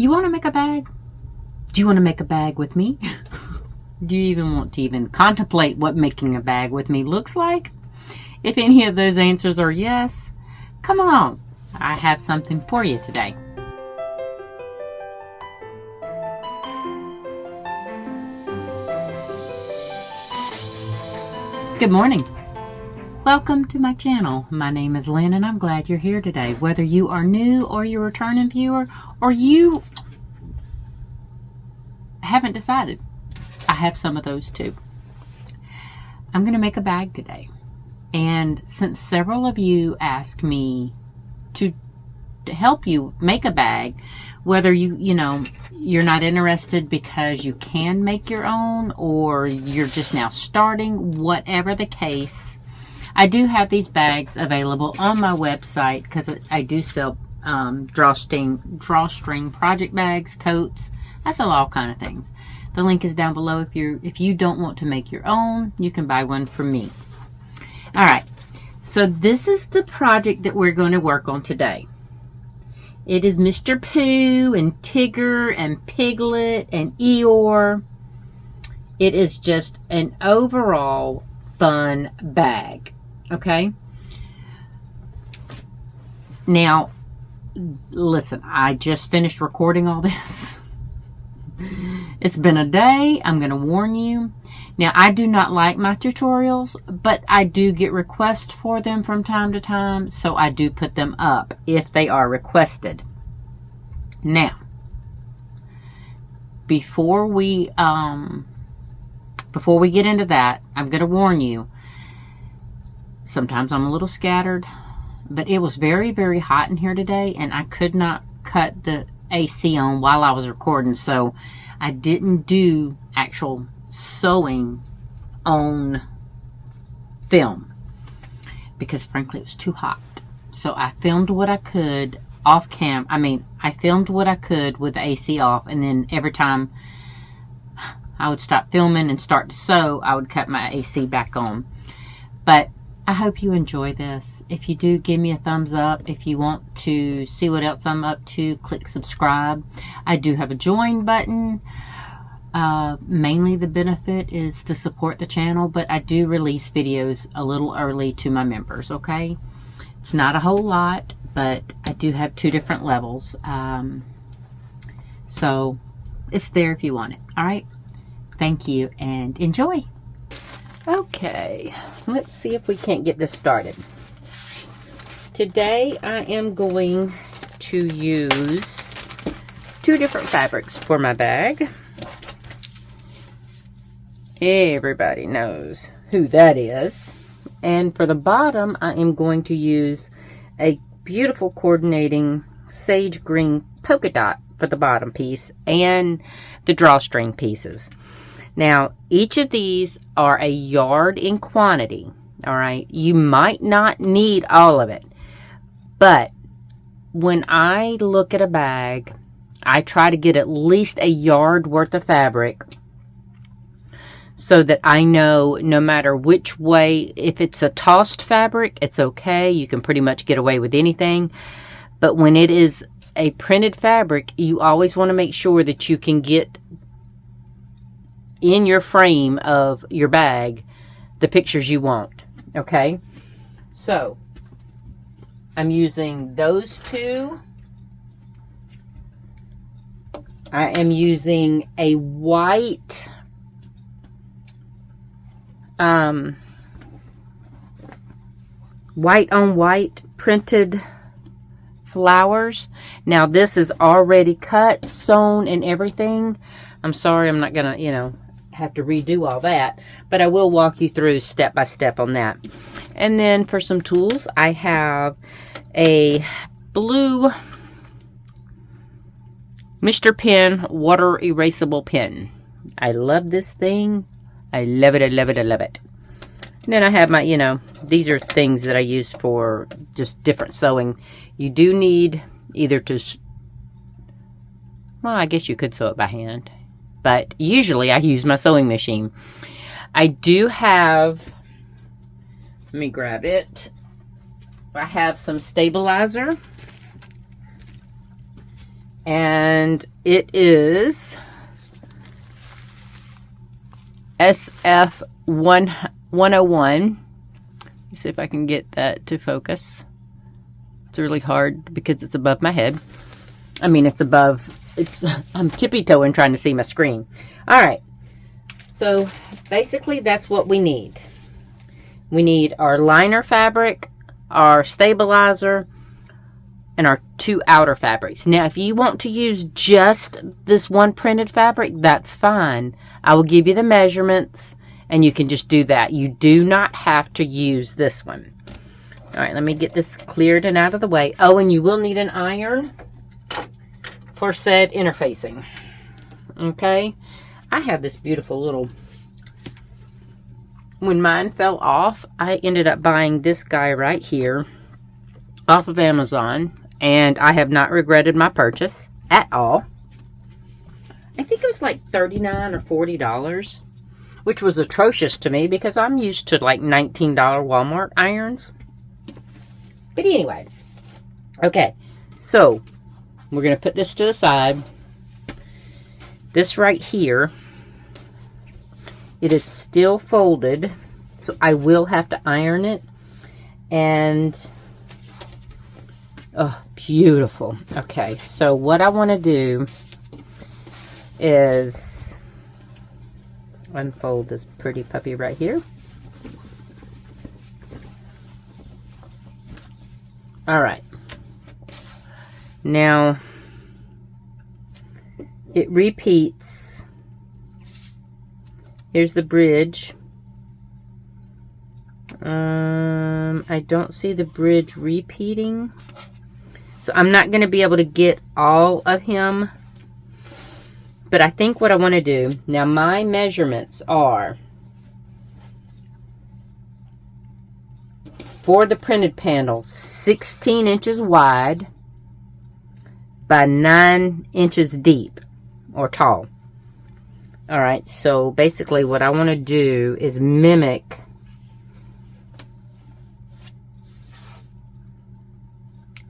You want to make a bag? Do you want to make a bag with me? Do you even want to even contemplate what making a bag with me looks like? If any of those answers are yes, come along. I have something for you today. Good morning. Welcome to my channel. My name is Lynn and I'm glad you're here today. Whether you are new or you're a returning viewer or you haven't decided, I have some of those too. I'm going to make a bag today. And since several of you asked me to help you make a bag, whether you're not interested because you can make your own or you're just now starting, whatever the case, I do have these bags available on my website because I do sell drawstring project bags, totes. I sell all kind of things. The link is down below. If you don't want to make your own, you can buy one from me. All right. So this is the project that we're going to work on today. It is Mr. Pooh and Tigger and Piglet and Eeyore. It is just an overall fun bag. Okay? Now, listen, I just finished recording all this. It's been a day. I'm going to warn you. Now, I do not like my tutorials, but I do get requests for them from time to time, so I do put them up if they are requested. Now, before we get into that, I'm going to warn you, sometimes I'm a little scattered, but it was very, very hot in here today, and I could not cut the AC on while I was recording, so I didn't do actual sewing on film because frankly it was too hot. So I filmed what I could off cam. I filmed what I could with the AC off, and then every time I would stop filming and start to sew, I would cut my AC back on. But I hope you enjoy this. If you do, give me a thumbs up. If you want to see what else I'm up to, click subscribe. I do have a join button. Mainly the benefit is to support the channel, but I do release videos a little early to my members, okay? It's not a whole lot, but I do have 2 different levels. So it's there if you want it, all right? Thank you and enjoy. Okay, let's see if we can't get this started. Today I am going to use 2 different fabrics for my bag. Everybody knows who that is. And for the bottom, I am going to use a beautiful coordinating sage green polka dot for the bottom piece and the drawstring pieces. Now, each of these are a yard in quantity, all right? You might not need all of it, but when I look at a bag, I try to get at least a yard worth of fabric so that I know no matter which way, if it's a tossed fabric, it's okay. You can pretty much get away with anything. But when it is a printed fabric, you always want to make sure that you can get in your frame of your bag the pictures you want. Okay? So, I'm using those 2. I am using a white white on white printed flowers. Now this is already cut, sewn, and everything. I'm sorry I'm not gonna, have to redo all that, but I will walk you through step by step on that. And then for some tools, I have a blue Mr. Pen water erasable pen. I love this thing. I love it, I love it, I love it. And then I have my, these are things that I use for just different sewing. You do need either to, well, I guess you could sew it by hand, but usually I use my sewing machine. I do have, let me grab it. I have some stabilizer. And it is SF 101. Let's see if I can get that to focus. It's really hard because it's above my head. I mean, I'm tippy-toeing trying to see my screen. All right. So basically that's what we need. We need our liner fabric, our stabilizer, and our 2 outer fabrics. Now, if you want to use just this one printed fabric, that's fine. I will give you the measurements, and you can just do that. You do not have to use this one. All right, let me get this cleared and out of the way. Oh, and you will need an iron for said interfacing. Okay? I have this beautiful little... When mine fell off, I ended up buying this guy right here off of Amazon. And I have not regretted my purchase at all. I think it was like $39 or $40, which was atrocious to me because I'm used to like $19 Walmart irons. But anyway, okay, so we're going to put this to the side. This right here, it is still folded, so I will have to iron it. And... oh, beautiful. Okay, so what I want to do is unfold this pretty puppy right here. All right. Now, it repeats. Here's the bridge. I don't see the bridge repeating. So I'm not going to be able to get all of him. But I think what I want to do, now my measurements are, for the printed panel, 16 inches wide by 9 inches deep or tall. Alright, so basically what I want to do is mimic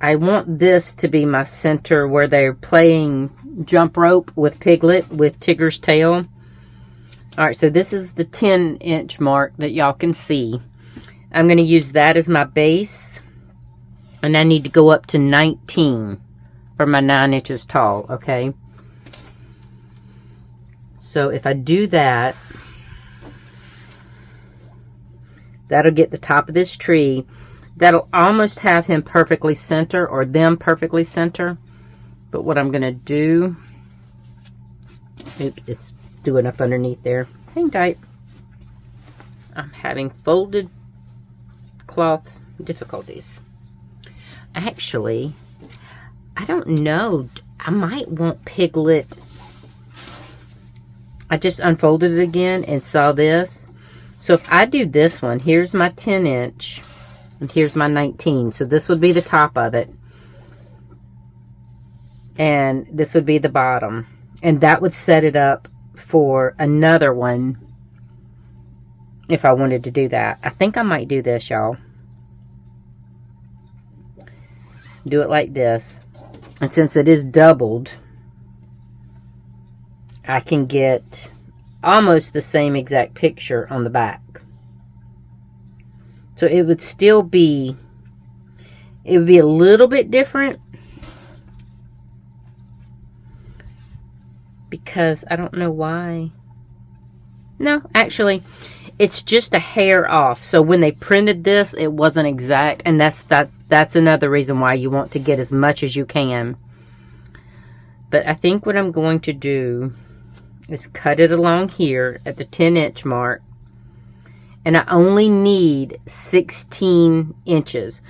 I want this to be my center where they're playing jump rope with Piglet with Tigger's tail. Alright, so this is the 10-inch mark that y'all can see. I'm going to use that as my base. And I need to go up to 19 for my 9 inches tall, okay? So if I do that, that'll get the top of this tree. That'll almost have him perfectly center, or them perfectly center. But what I'm going to do, oops, it's doing up underneath there. Hang tight. I'm having folded cloth difficulties. Actually, I don't know. I might want Piglet. I just unfolded it again and saw this. So if I do this one, here's my 10-inch. And here's my 19. So this would be the top of it. And this would be the bottom. And that would set it up for another one if I wanted to do that. I think I might do this, y'all. Do it like this. And since it is doubled, I can get almost the same exact picture on the back. So it would still be, it would be a little bit different because I don't know why. No, actually, it's just a hair off. So when they printed this, it wasn't exact, and that's another reason why you want to get as much as you can. But I think what I'm going to do is cut it along here at the 10-inch mark. And I only need 16 inches.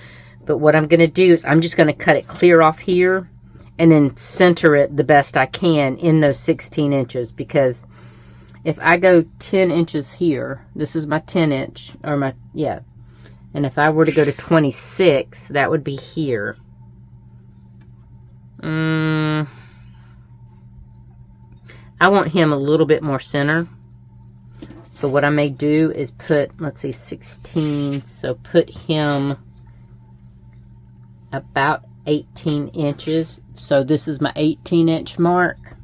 But what I'm going to do is I'm just going to cut it clear off here and then center it the best I can in those 16 inches. Because if I go 10 inches here, this is my 10-inch, or my, yeah. And if I were to go to 26, that would be here. I want him a little bit more center. So what I may do is put, let's see, 16. So put him about 18 inches So this is my 18-inch mark.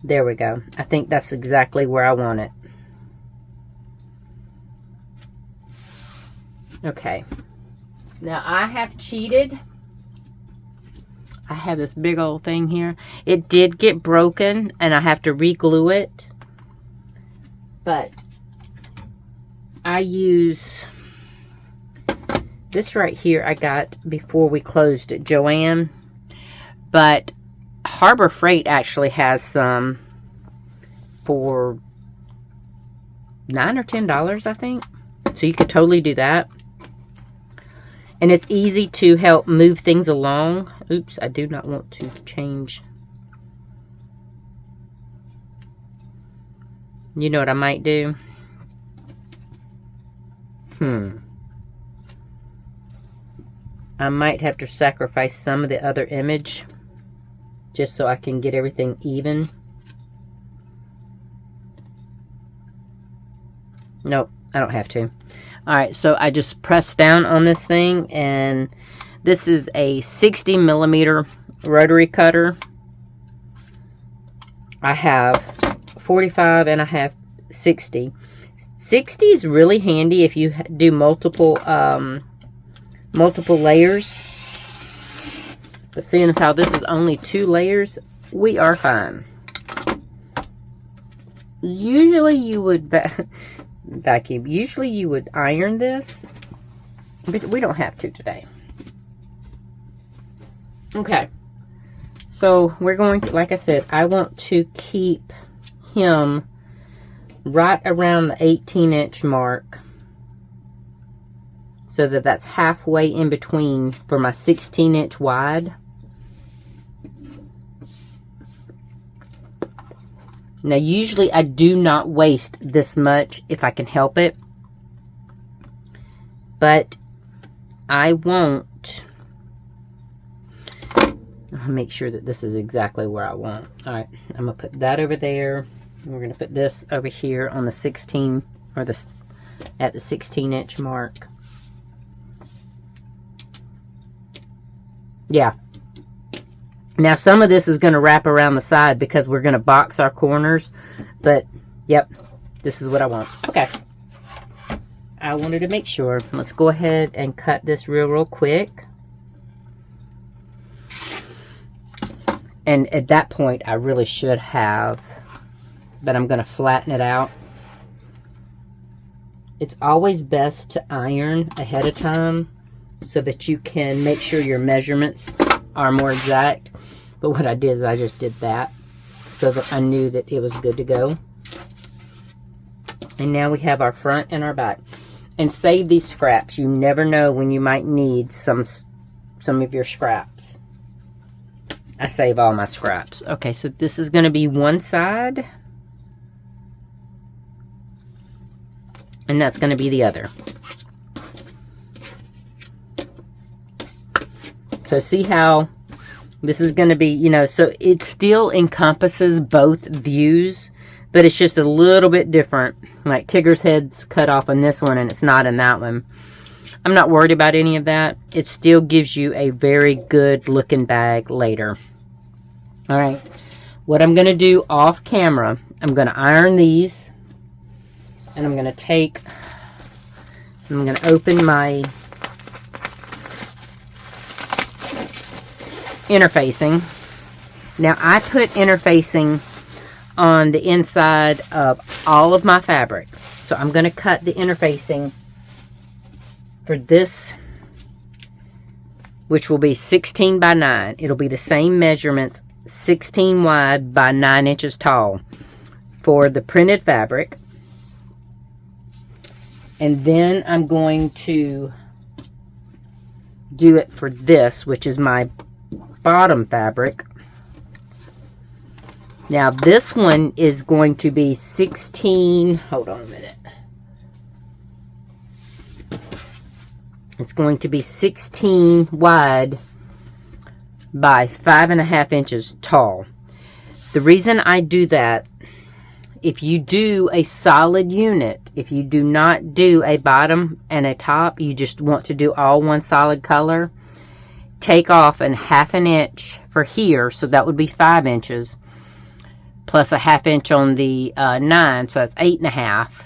There we go. I think that's exactly where I want it. Okay. Now I have cheated. I have this big old thing here. It did get broken and I have to re-glue it. But I use this right here I got before we closed at Joann. But Harbor Freight actually has some for $9 or $10, I think. So you could totally do that. And it's easy to help move things along. Oops, I do not want to change. You know what I might do? I might have to sacrifice some of the other image just so I can get everything even. Nope, I don't have to. Alright, so I just press down on this thing, and this is a 60 millimeter rotary cutter. I have 45 and I have 60. 60 is really handy if you do multiple layers. But seeing as how this is only 2 layers, we are fine. Usually you would vacuum. Usually you would iron this, but we don't have to today. Okay. So we're going to, like I said, I want to keep him right around the 18-inch mark so that that's halfway in between for my 16-inch wide. Now, usually I do not waste this much if I can help it. But I won't. I'll make sure that this is exactly where I want. Alright, I'm going to put that over there. We're going to put this over here on the 16, or at the 16-inch mark. Yeah. Now, some of this is going to wrap around the side because we're going to box our corners. But, yep, this is what I want. Okay. I wanted to make sure. Let's go ahead and cut this real quick. And at that point, I really should have. But I'm going to flatten it out. It's always best to iron ahead of time so that you can make sure your measurements are more exact. But what I did is I just did that so that I knew that it was good to go. And now we have our front and our back. And save these scraps. You never know when you might need some of your scraps. I save all my scraps. Okay, so this is going to be one side. And that's going to be the other. So see how this is going to be, you know, so it still encompasses both views, but it's just a little bit different. Like Tigger's head's cut off on this one and it's not in that one. I'm not worried about any of that. It still gives you a very good looking bag later. Alright, what I'm going to do off camera, I'm going to iron these. And I'm going to open my interfacing. Now, I put interfacing on the inside of all of my fabric. So I'm going to cut the interfacing for this, which will be 16 by 9. It'll be the same measurements, 16 wide by 9 inches tall for the printed fabric. And then I'm going to do it for this, which is my bottom fabric. Now this one is going to be 16, hold on a minute. It's going to be 16 wide by 5.5 inches tall. The reason I do that, if you do a solid unit, if you do not do a bottom and a top, you just want to do all one solid color, take off a 1/2 inch for here, so that would be 5 inches, plus a 1/2 inch on the 9, so that's 8.5,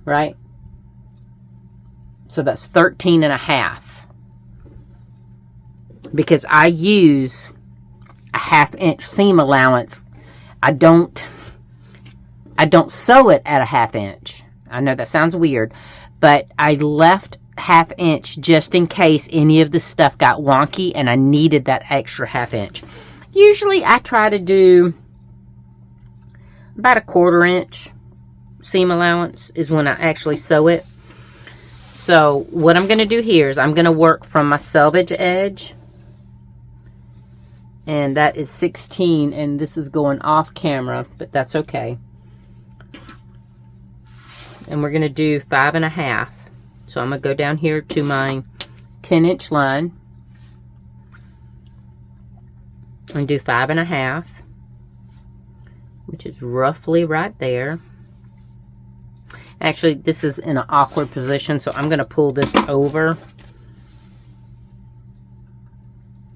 right? So that's 13.5. Because I use a 1/2 inch seam allowance. I don't sew it at a 1/2 inch. I know that sounds weird, but I left 1/2 inch just in case any of the stuff got wonky and I needed that extra 1/2 inch. Usually I try to do about a 1/4 inch seam allowance is when I actually sew it. So what I'm going to do here is I'm going to work from my selvage edge. And that is 16, and this is going off camera, but that's okay. And we're going to do 5.5. So I'm going to go down here to my 10-inch line and do 5.5, which is roughly right there. Actually, this is in an awkward position, so I'm going to pull this over.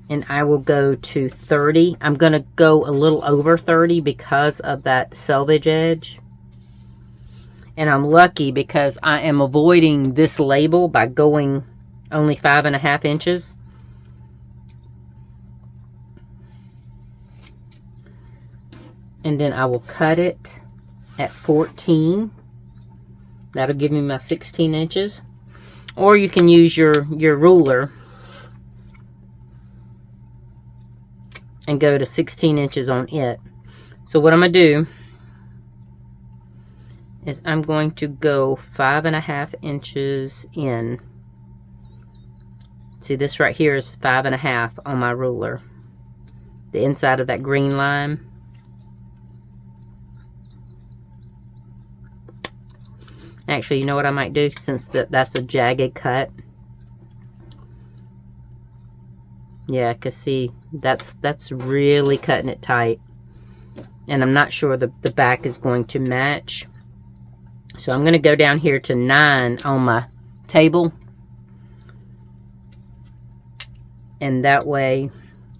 And I will go to 30. I'm going to go a little over 30 because of that selvage edge. And I'm lucky because I am avoiding this label by going only 5.5 inches. And then I will cut it at 14. That'll give me my 16 inches. Or you can use your ruler and go to 16 inches on it. So what I'm going to do is I'm going to go 5.5 inches in. See, this right here is 5.5 on my ruler. The inside of that green line. Actually, you know what I might do, since that's a jagged cut? Yeah, because see, that's really cutting it tight. And I'm not sure the back is going to match. So I'm going to go down here to 9 on my table. And that way,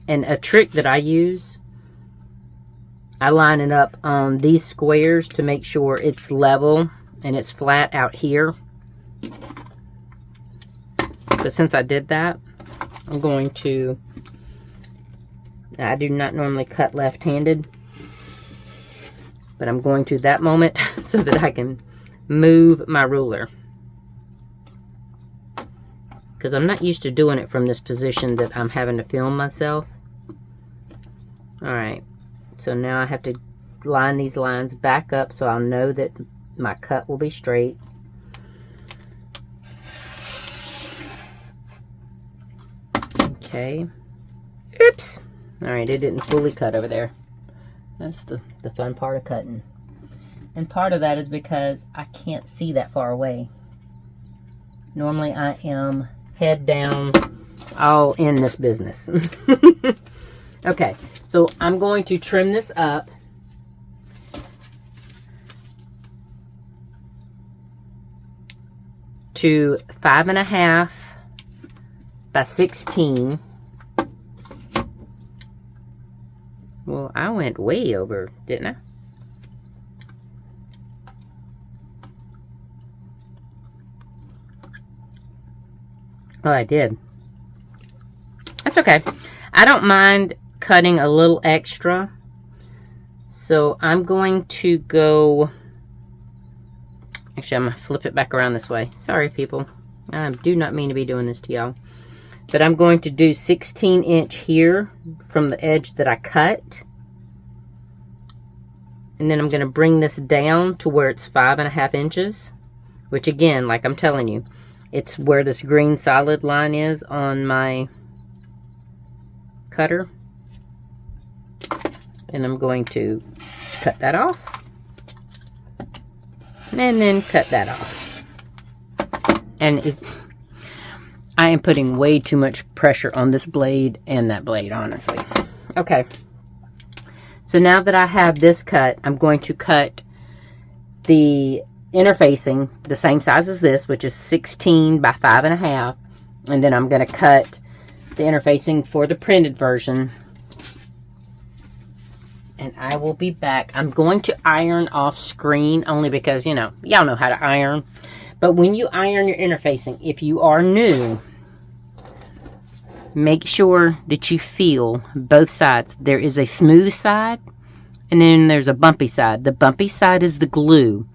and a trick that I use, I line it up on these squares to make sure it's level and it's flat out here. But since I did that, I'm going to, I do not normally cut left-handed, but I'm going to that moment so that I can move my ruler. Because I'm not used to doing it from this position that I'm having to film myself. Alright, so now I have to line these lines back up so I'll know that my cut will be straight. Okay. Oops. Alright, it didn't fully cut over there. That's the fun part of cutting. And part of that is because I can't see that far away. Normally I am head down all in this business. Okay, so I'm going to trim this up. To 5.5 by 16. Well, I went way over, didn't I? Oh, I did. That's okay. I don't mind cutting a little extra. So I'm going to go... Actually, I'm going to flip it back around this way. Sorry, people. I do not mean to be doing this to y'all. But I'm going to do 16 inch here from the edge that I cut. And then I'm going to bring this down to where it's 5.5 inches. Which again, like I'm telling you, it's where this green solid line is on my cutter. And I'm going to cut that off. And then cut that off. And I am putting way too much pressure on this blade and that blade, honestly. Okay. So now that I have this cut, I'm going to cut the interfacing the same size as this, which is 16 by 5.5. And then I'm going to cut the interfacing for the printed version. And I will be back. I'm going to iron off screen only because, you know, y'all know how to iron. But when you iron your interfacing, if you are new, make sure that you feel both sides. There is a smooth side and then there's a bumpy side. The bumpy side is the glue.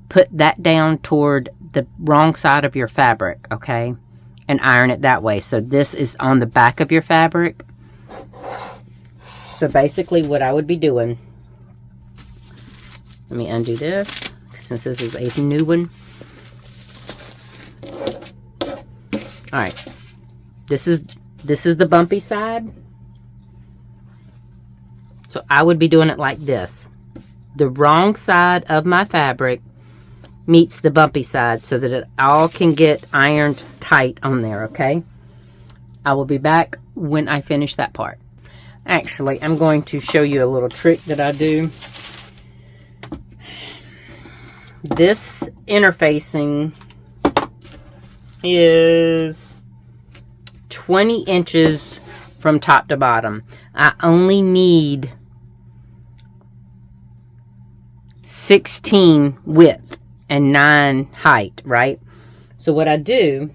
Put that down toward the wrong side of your fabric, okay? And iron it that way. So this is on the back of your fabric. So basically what I would be doing, let me undo this since this is a new one. Alright, this is the bumpy side. So I would be doing it like this. The wrong side of my fabric meets the bumpy side so that it all can get ironed tight on there, okay? I will be back when I finish that part. Actually, I'm going to show you a little trick that I do. This interfacing is 20 inches from top to bottom. I only need 16 width and 9 height, right? So what I do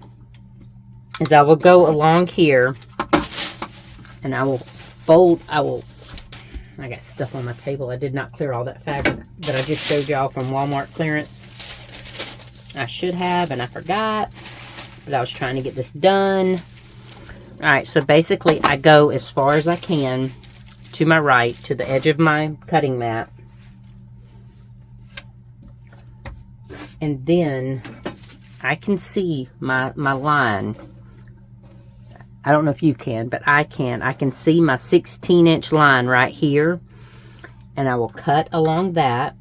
is I will go along here and I will fold, I got stuff on my table. I did not clear all that fabric that I just showed y'all from Walmart clearance. I should have, and I forgot. But I was trying to get this done. Alright, so basically I go as far as I can to my right, to the edge of my cutting mat. And then I can see my line. I don't know if you can, but I can. I can see my 16-inch line right here. And I will cut along that.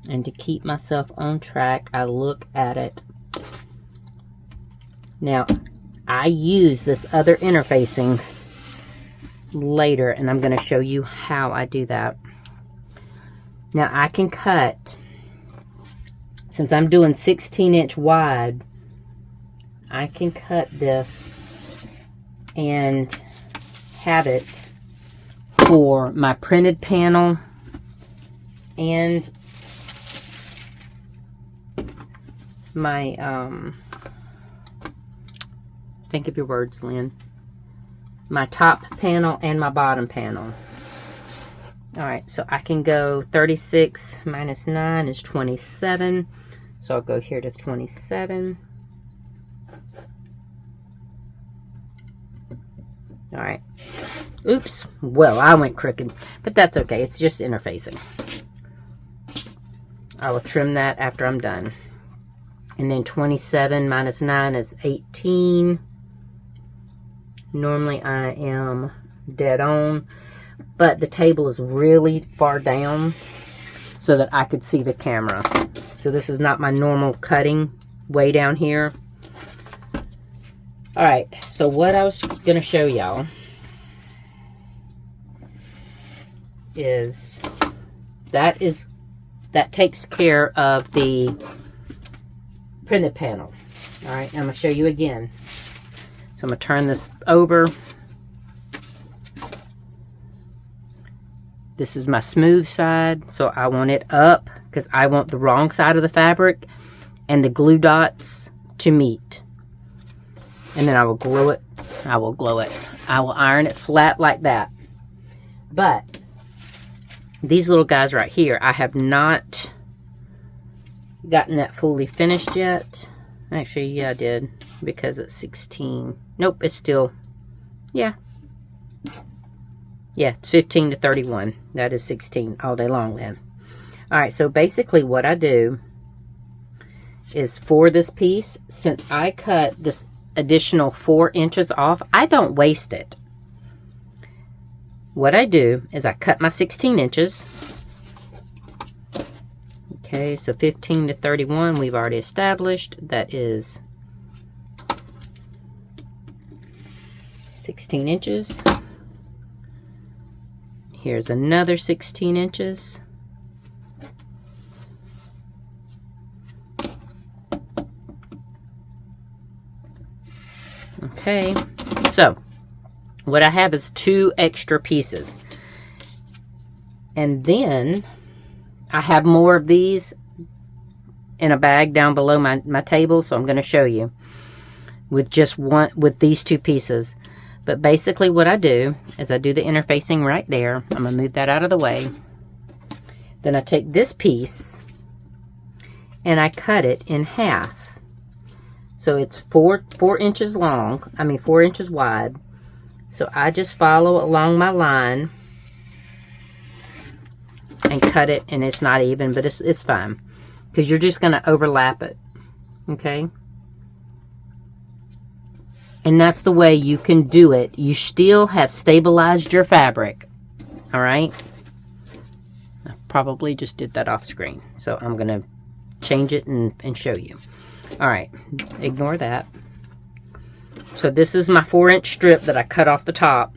And to keep myself on track, I look at it. Now, I use this other interfacing later, and I'm going to show you how I do that. Now, I can cut, since I'm doing 16-inch wide, I can cut this and have it for my printed panel and my, think of your words, Lynn. My top panel and my bottom panel. Alright, so I can go 36 minus 9 is 27. So I'll go here to 27. Alright. Oops. Well, I went crooked. But that's okay. It's just interfacing. I will trim that after I'm done. And then 27 minus 9 is 18. Normally I am dead on, but the table is really far down so that I could see the camera. So this is not my normal cutting way down here. Alright, so what I was going to show y'all is that takes care of the printed panel. Alright, I'm going to show you again. So I'm going to turn this over. This is my smooth side, so I want it up because I want the wrong side of the fabric and the glue dots to meet. And then I will glue it. I will iron it flat like that. But these little guys right here, I have not gotten that fully finished yet. Actually, yeah, I did, because it's 16. Nope, it's still, yeah, it's 15 to 31. That is 16 all day long then. Alright, so basically what I do is for this piece, since I cut this additional 4 inches off, I don't waste it. What I do is I cut my 16 inches. Okay, so 15 to 31 we've already established. That is 16 inches. Here's another 16 inches. Okay, so what I have is 2 extra pieces. And then I have more of these in a bag down below my table, so I'm going to show you with just with these 2 pieces. But basically what I do is I do the interfacing right there. I'm going to move that out of the way. Then I take this piece and I cut it in half. So it's 4 inches long, 4 inches wide. So I just follow along my line and cut it, and it's not even, but it's fine, because you're just going to overlap it, okay? And that's the way you can do it. You still have stabilized your fabric, all right? I probably just did that off screen, so I'm going to change it and show you. All right, ignore that. So this is my 4-inch strip that I cut off the top.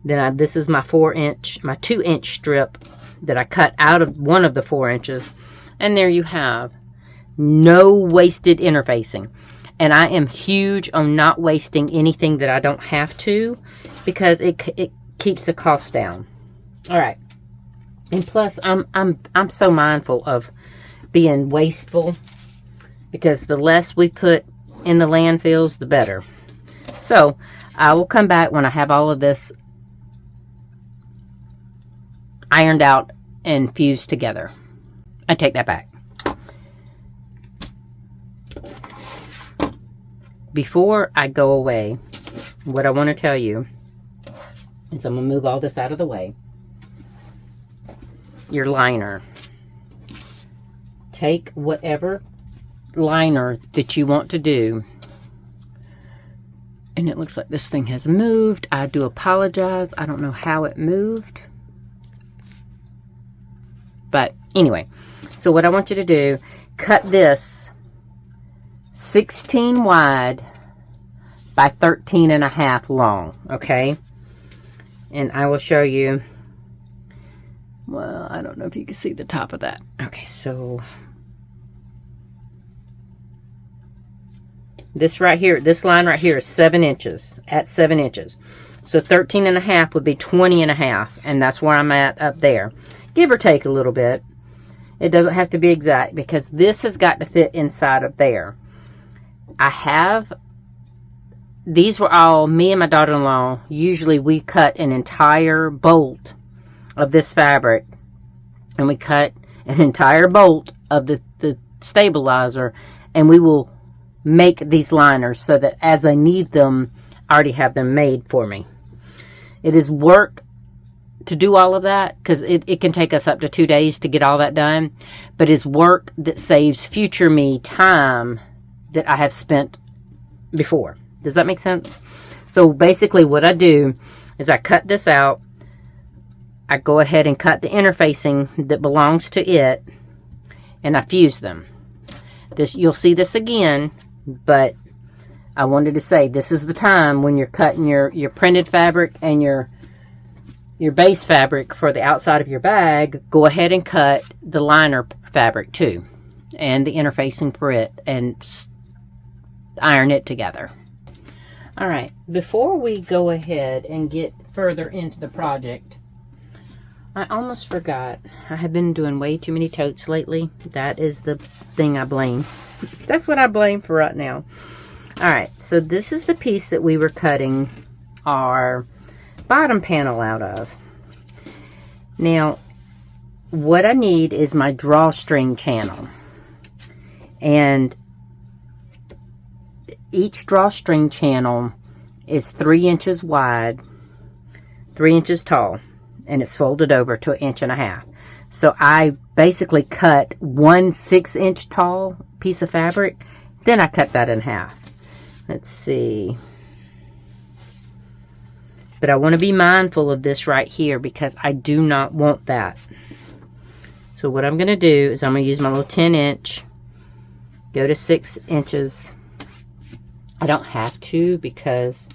Then this is my 2-inch strip that I cut out of one of the 4 inches. And there you have no wasted interfacing. And I am huge on not wasting anything that I don't have to, because it keeps the cost down. All right. And plus, I'm so mindful of being wasteful, because the less we put in the landfills, the better. So I will come back when I have all of this ironed out and fused together. I take that back. Before I go away, what I want to tell you is, I'm going to move all this out of the way. Your liner. Take whatever liner that you want to do. And it looks like this thing has moved. I do apologize. I don't know how it moved. But anyway, so what I want you to do, cut this 16 wide by 13.5 long, okay? And I will show you. Well, I don't know if you can see the top of that. Okay, so this right here, this line right here is 7 inches, at 7 inches. So 13.5 would be 20.5, and that's where I'm at up there. Give or take a little bit. It doesn't have to be exact, because this has got to fit inside of there. These were all, me and my daughter-in-law, usually we cut an entire bolt of this fabric, and we cut an entire bolt of the stabilizer, and we will make these liners so that as I need them, I already have them made for me. It is work to do all of that, because it can take us up to 2 days to get all that done, but it's work that saves future me time that I have spent before. Does that make sense? So basically what I do is I cut this out, I go ahead and cut the interfacing that belongs to it, and I fuse them. You'll see this again, but I wanted to say this is the time when you're cutting your printed fabric and your base fabric for the outside of your bag. Go ahead and cut the liner fabric too, and the interfacing for it, and iron it together. All right, before we go ahead and get further into the project, I almost forgot. I have been doing way too many totes lately. That is the thing I blame. That's what I blame for right now. All right, so this is the piece that we were cutting our bottom panel out of. Now, what I need is my drawstring channel. And each drawstring channel is 3 inches wide, 3 inches tall, and it's folded over to 1.5 inches. So I basically cut one 6-inch tall piece of fabric, then I cut that in half. Let's see. But I want to be mindful of this right here, because I do not want that. So what I'm going to do is I'm going to use my little 10-inch, go to 6 inches. I don't have to, because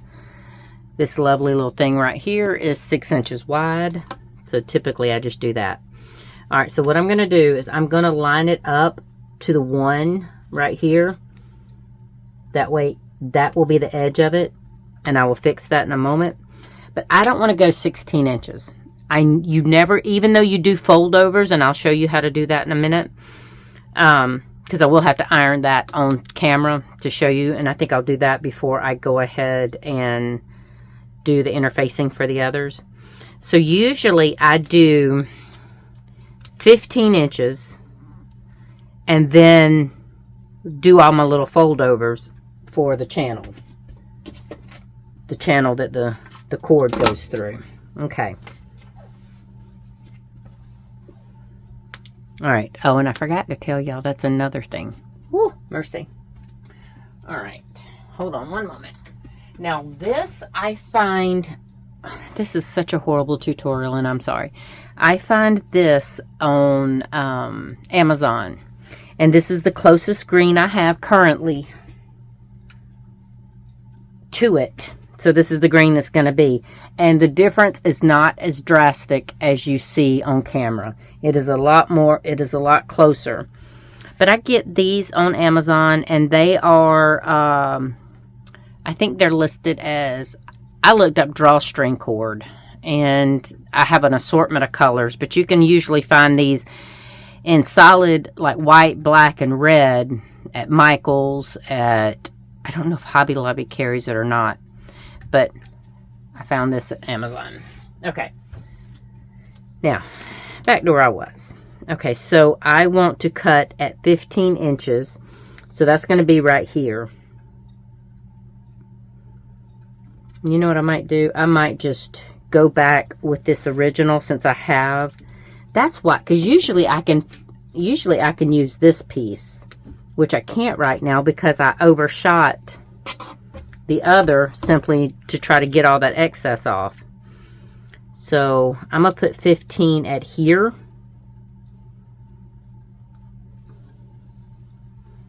this lovely little thing right here is 6 inches wide. So typically I just do that. All right, so what I'm going to do is I'm going to line it up to the one right here. That way that will be the edge of it, and I will fix that in a moment. But I don't want to go 16 inches. You never, even though you do fold overs, and I'll show you how to do that in a minute, because I will have to iron that on camera to show you, and I think I'll do that before I go ahead and do the interfacing for the others. So usually I do 15 inches and then do all my little fold overs for the channel that the cord goes through. Okay. All right. Oh, and I forgot to tell y'all, that's another thing. Woo, mercy. All right. Hold on one moment. Now this, I find, this is such a horrible tutorial, and I'm sorry. I find this on Amazon, and this is the closest green I have currently to it. So this is the green that's going to be. And the difference is not as drastic as you see on camera. It is a lot more, it is a lot closer. But I get these on Amazon, and they are, I think they're listed as, I looked up drawstring cord, and I have an assortment of colors, but you can usually find these in solid, like white, black, and red at Michael's, at, I don't know if Hobby Lobby carries it or not, but I found this at Amazon. Okay. Now, back to where I was. Okay, so I want to cut at 15 inches, so that's going to be right here. You know what I might do? I might just go back with this original, since I have. That's why, because usually I can use this piece, which I can't right now because I overshot the other simply to try to get all that excess off. So I'm gonna put 15 at here.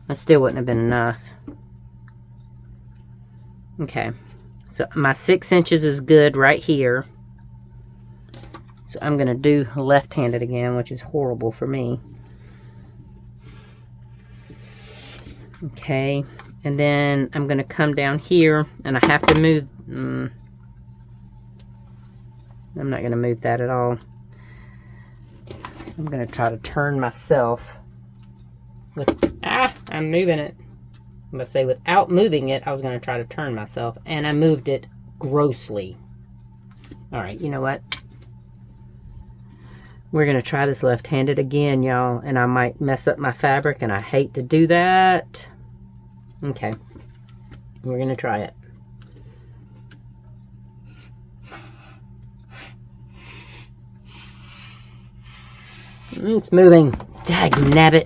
That still wouldn't have been enough. Okay. So my 6 inches is good right here. So I'm going to do left-handed again, which is horrible for me. Okay. And then I'm going to come down here, and I have to move. I'm not going to move that at all. I'm going to try to turn myself. I'm moving it. I'm going to say without moving it, I was going to try to turn myself, and I moved it grossly. All right, you know what? We're going to try this left-handed again, y'all, and I might mess up my fabric, and I hate to do that. Okay, we're going to try it. It's moving. Dagnabbit.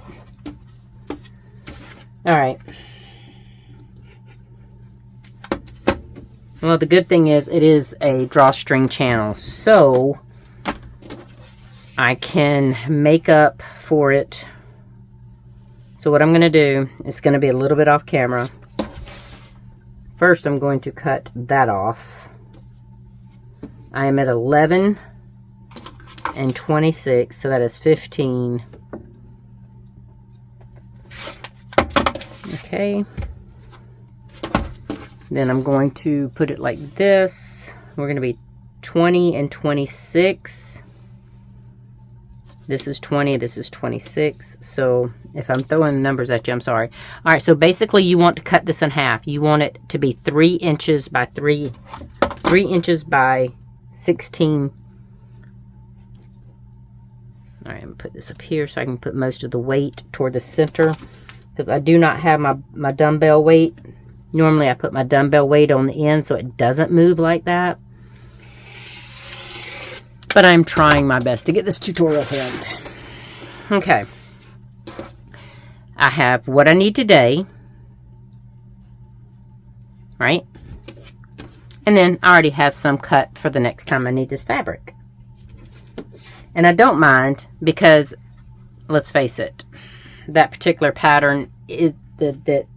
All right. Well, the good thing is it is a drawstring channel, so I can make up for it. So what I'm going to do is going to be a little bit off camera. First, I'm going to cut that off. I am at 11 and 26, so that is 15. Okay. Then I'm going to put it like this. We're going to be 20 and 26. This is 20, this is 26. So if I'm throwing the numbers at you, I'm sorry. All right, so basically you want to cut this in half. You want it to be 3 inches by 3 inches by 16. All right, I'm going to put this up here so I can put most of the weight toward the center, because I do not have my dumbbell weight. Normally I put my dumbbell weight on the end so it doesn't move like that. But I'm trying my best to get this tutorial filmed. Okay. I have what I need today. Right? And then I already have some cut for the next time I need this fabric. And I don't mind because, let's face it, that particular pattern is that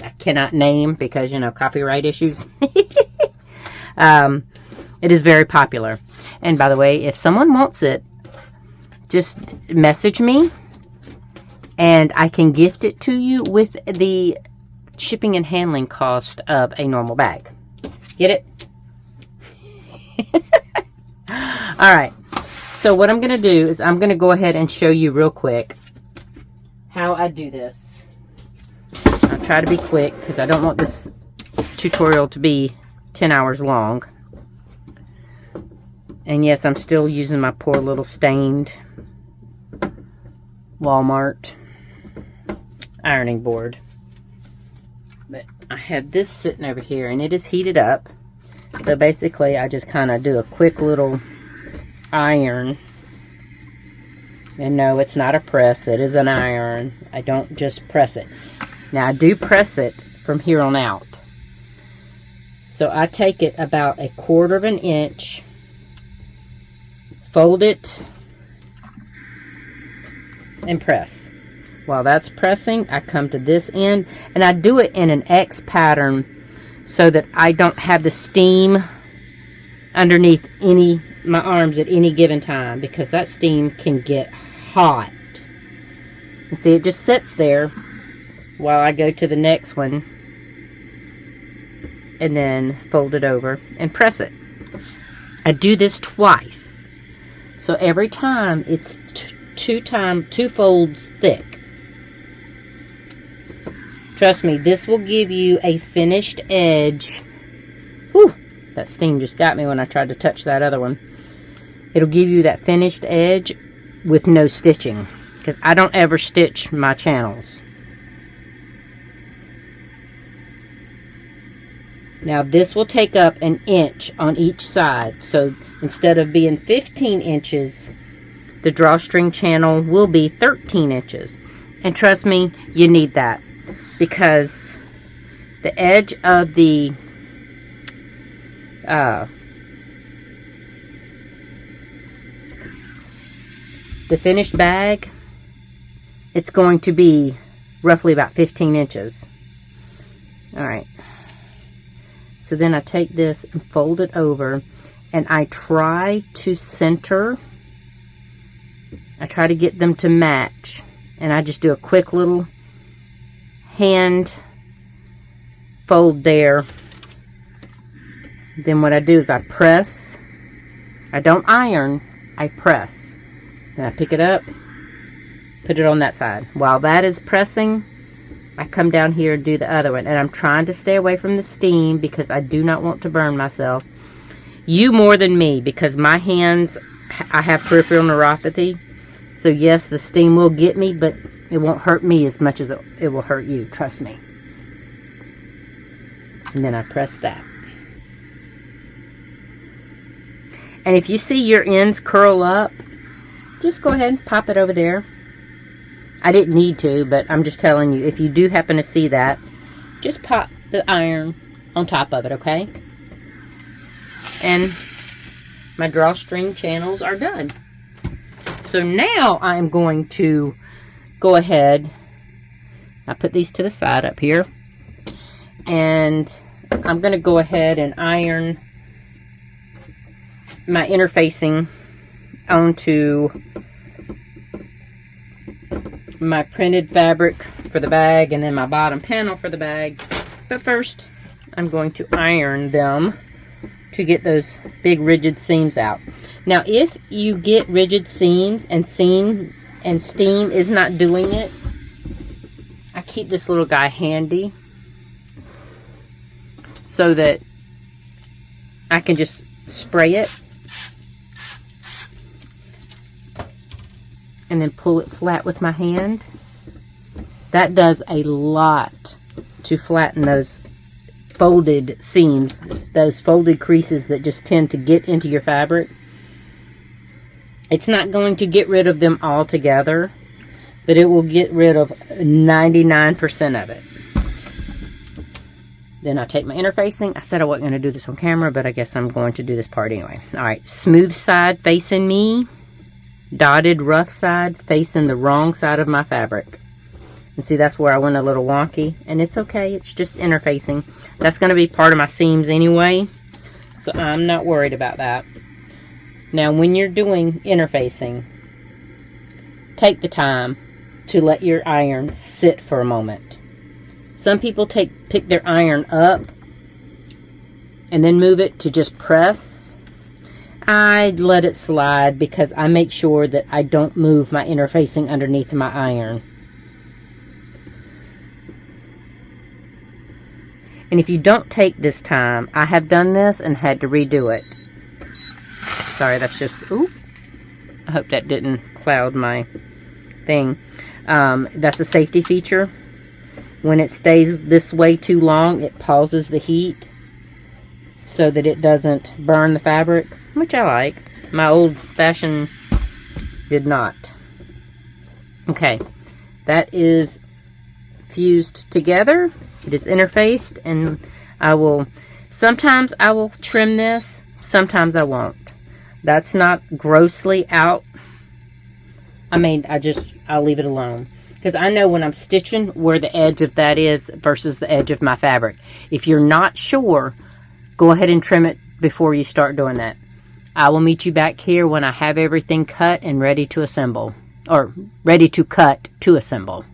I cannot name because, you know, copyright issues. It is very popular. And by the way, if someone wants it, just message me and I can gift it to you with the shipping and handling cost of a normal bag. Get it? Alright, so what I'm going to do is I'm going to go ahead and show you real quick how I do this. I'll try to be quick because I don't want this tutorial to be 10 hours long. And yes, I'm still using my poor little stained Walmart ironing board. But I have this sitting over here and it is heated up. So basically I just kind of do a quick little iron. And no, it's not a press, it is an iron. I don't just press it. Now I do press it from here on out. So I take it about 1/4 of an inch, fold it, and press. While that's pressing, I come to this end, and I do it in an X pattern so that I don't have the steam underneath my arms at any given time, because that steam can get hot. And see, it just sits there while I go to the next one and then fold it over and press it. I do this twice. So every time it's two folds thick. Trust me, this will give you a finished edge. Whew, that steam just got me when I tried to touch that other one. It'll give you that finished edge with no stitching, because I don't ever stitch my channels. Now this will take up 1 inch on each side, so instead of being 15 inches, the drawstring channel will be 13 inches. And trust me, you need that, because the edge of the finished bag, it's going to be roughly about 15 inches. Alright. So then I take this and fold it over, and I try to center. I try to get them to match, and I just do a quick little hand fold there. Then what I do is I press. I don't iron, I press. Then I pick it up, put it on that side. While that is pressing, I come down here and do the other one. And I'm trying to stay away from the steam because I do not want to burn myself. You more than me, because my hands, I have peripheral neuropathy. So yes, the steam will get me, but it won't hurt me as much as it will hurt you. Trust me. And then I press that. And if you see your ends curl up, just go ahead and pop it over there. I didn't need to, but I'm just telling you, if you do happen to see that, just pop the iron on top of it, okay? And my drawstring channels are done. So now I'm going to go ahead, I put these to the side up here, and I'm going to go ahead and iron my interfacing onto my printed fabric for the bag, and then my bottom panel for the bag. But first, I'm going to iron them to get those big rigid seams out. Now, if you get rigid seams and steam is not doing it, I keep this little guy handy so that I can just spray it and then pull it flat with my hand. That does a lot to flatten those folded seams, those folded creases that just tend to get into your fabric. It's not going to get rid of them altogether, but it will get rid of 99% of it. Then I take my interfacing. I said I wasn't going to do this on camera, but I guess I'm going to do this part anyway. Alright, smooth side facing me, dotted rough side facing the wrong side of my fabric. And see, that's where I went a little wonky, and it's okay, it's just interfacing. That's going to be part of my seams anyway, so I'm not worried about that. Now, when you're doing interfacing, take the time to let your iron sit for a moment. Some people pick their iron up and then move it to just press. I let it slide because I make sure that I don't move my interfacing underneath my iron. And if you don't take this time, I have done this and had to redo it. Sorry, that's just, ooh. I hope that didn't cloud my thing. That's a safety feature. When it stays this way too long, it pauses the heat so that it doesn't burn the fabric, which I like. My old-fashioned did not. Okay, that is fused together. It is interfaced, and sometimes I will trim this, sometimes I won't. That's not grossly out. I mean, I'll leave it alone. Because I know when I'm stitching where the edge of that is versus the edge of my fabric. If you're not sure, go ahead and trim it before you start doing that. I will meet you back here when I have everything cut and ready to assemble. Or ready to cut to assemble.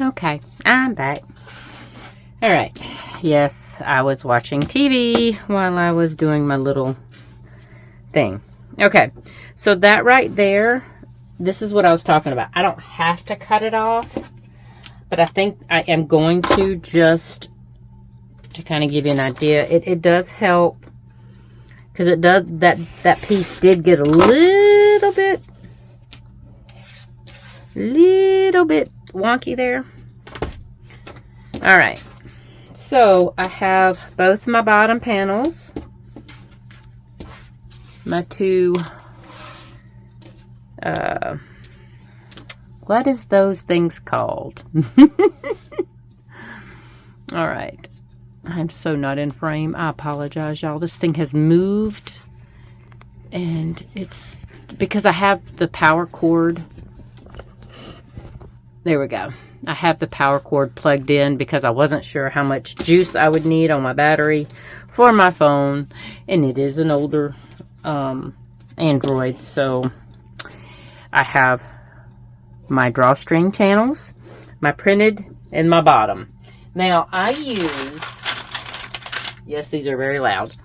Okay, I'm back. Alright, yes, I was watching TV while I was doing my little thing. Okay, so that right there, this is what I was talking about. I don't have to cut it off, but I think I am going to, just to kind of give you an idea. It does help, because it does, that piece did get a little bit wonky there. Alright, so I have both my bottom panels, my two, what is those things called? Alright, I'm so not in frame. I apologize, y'all. This thing has moved, and it's because I have the power cord. There we go. I have the power cord plugged in because I wasn't sure how much juice I would need on my battery for my phone. And it is an older Android. So I have my drawstring channels, my printed, and my bottom. Now I use, yes, these are very loud.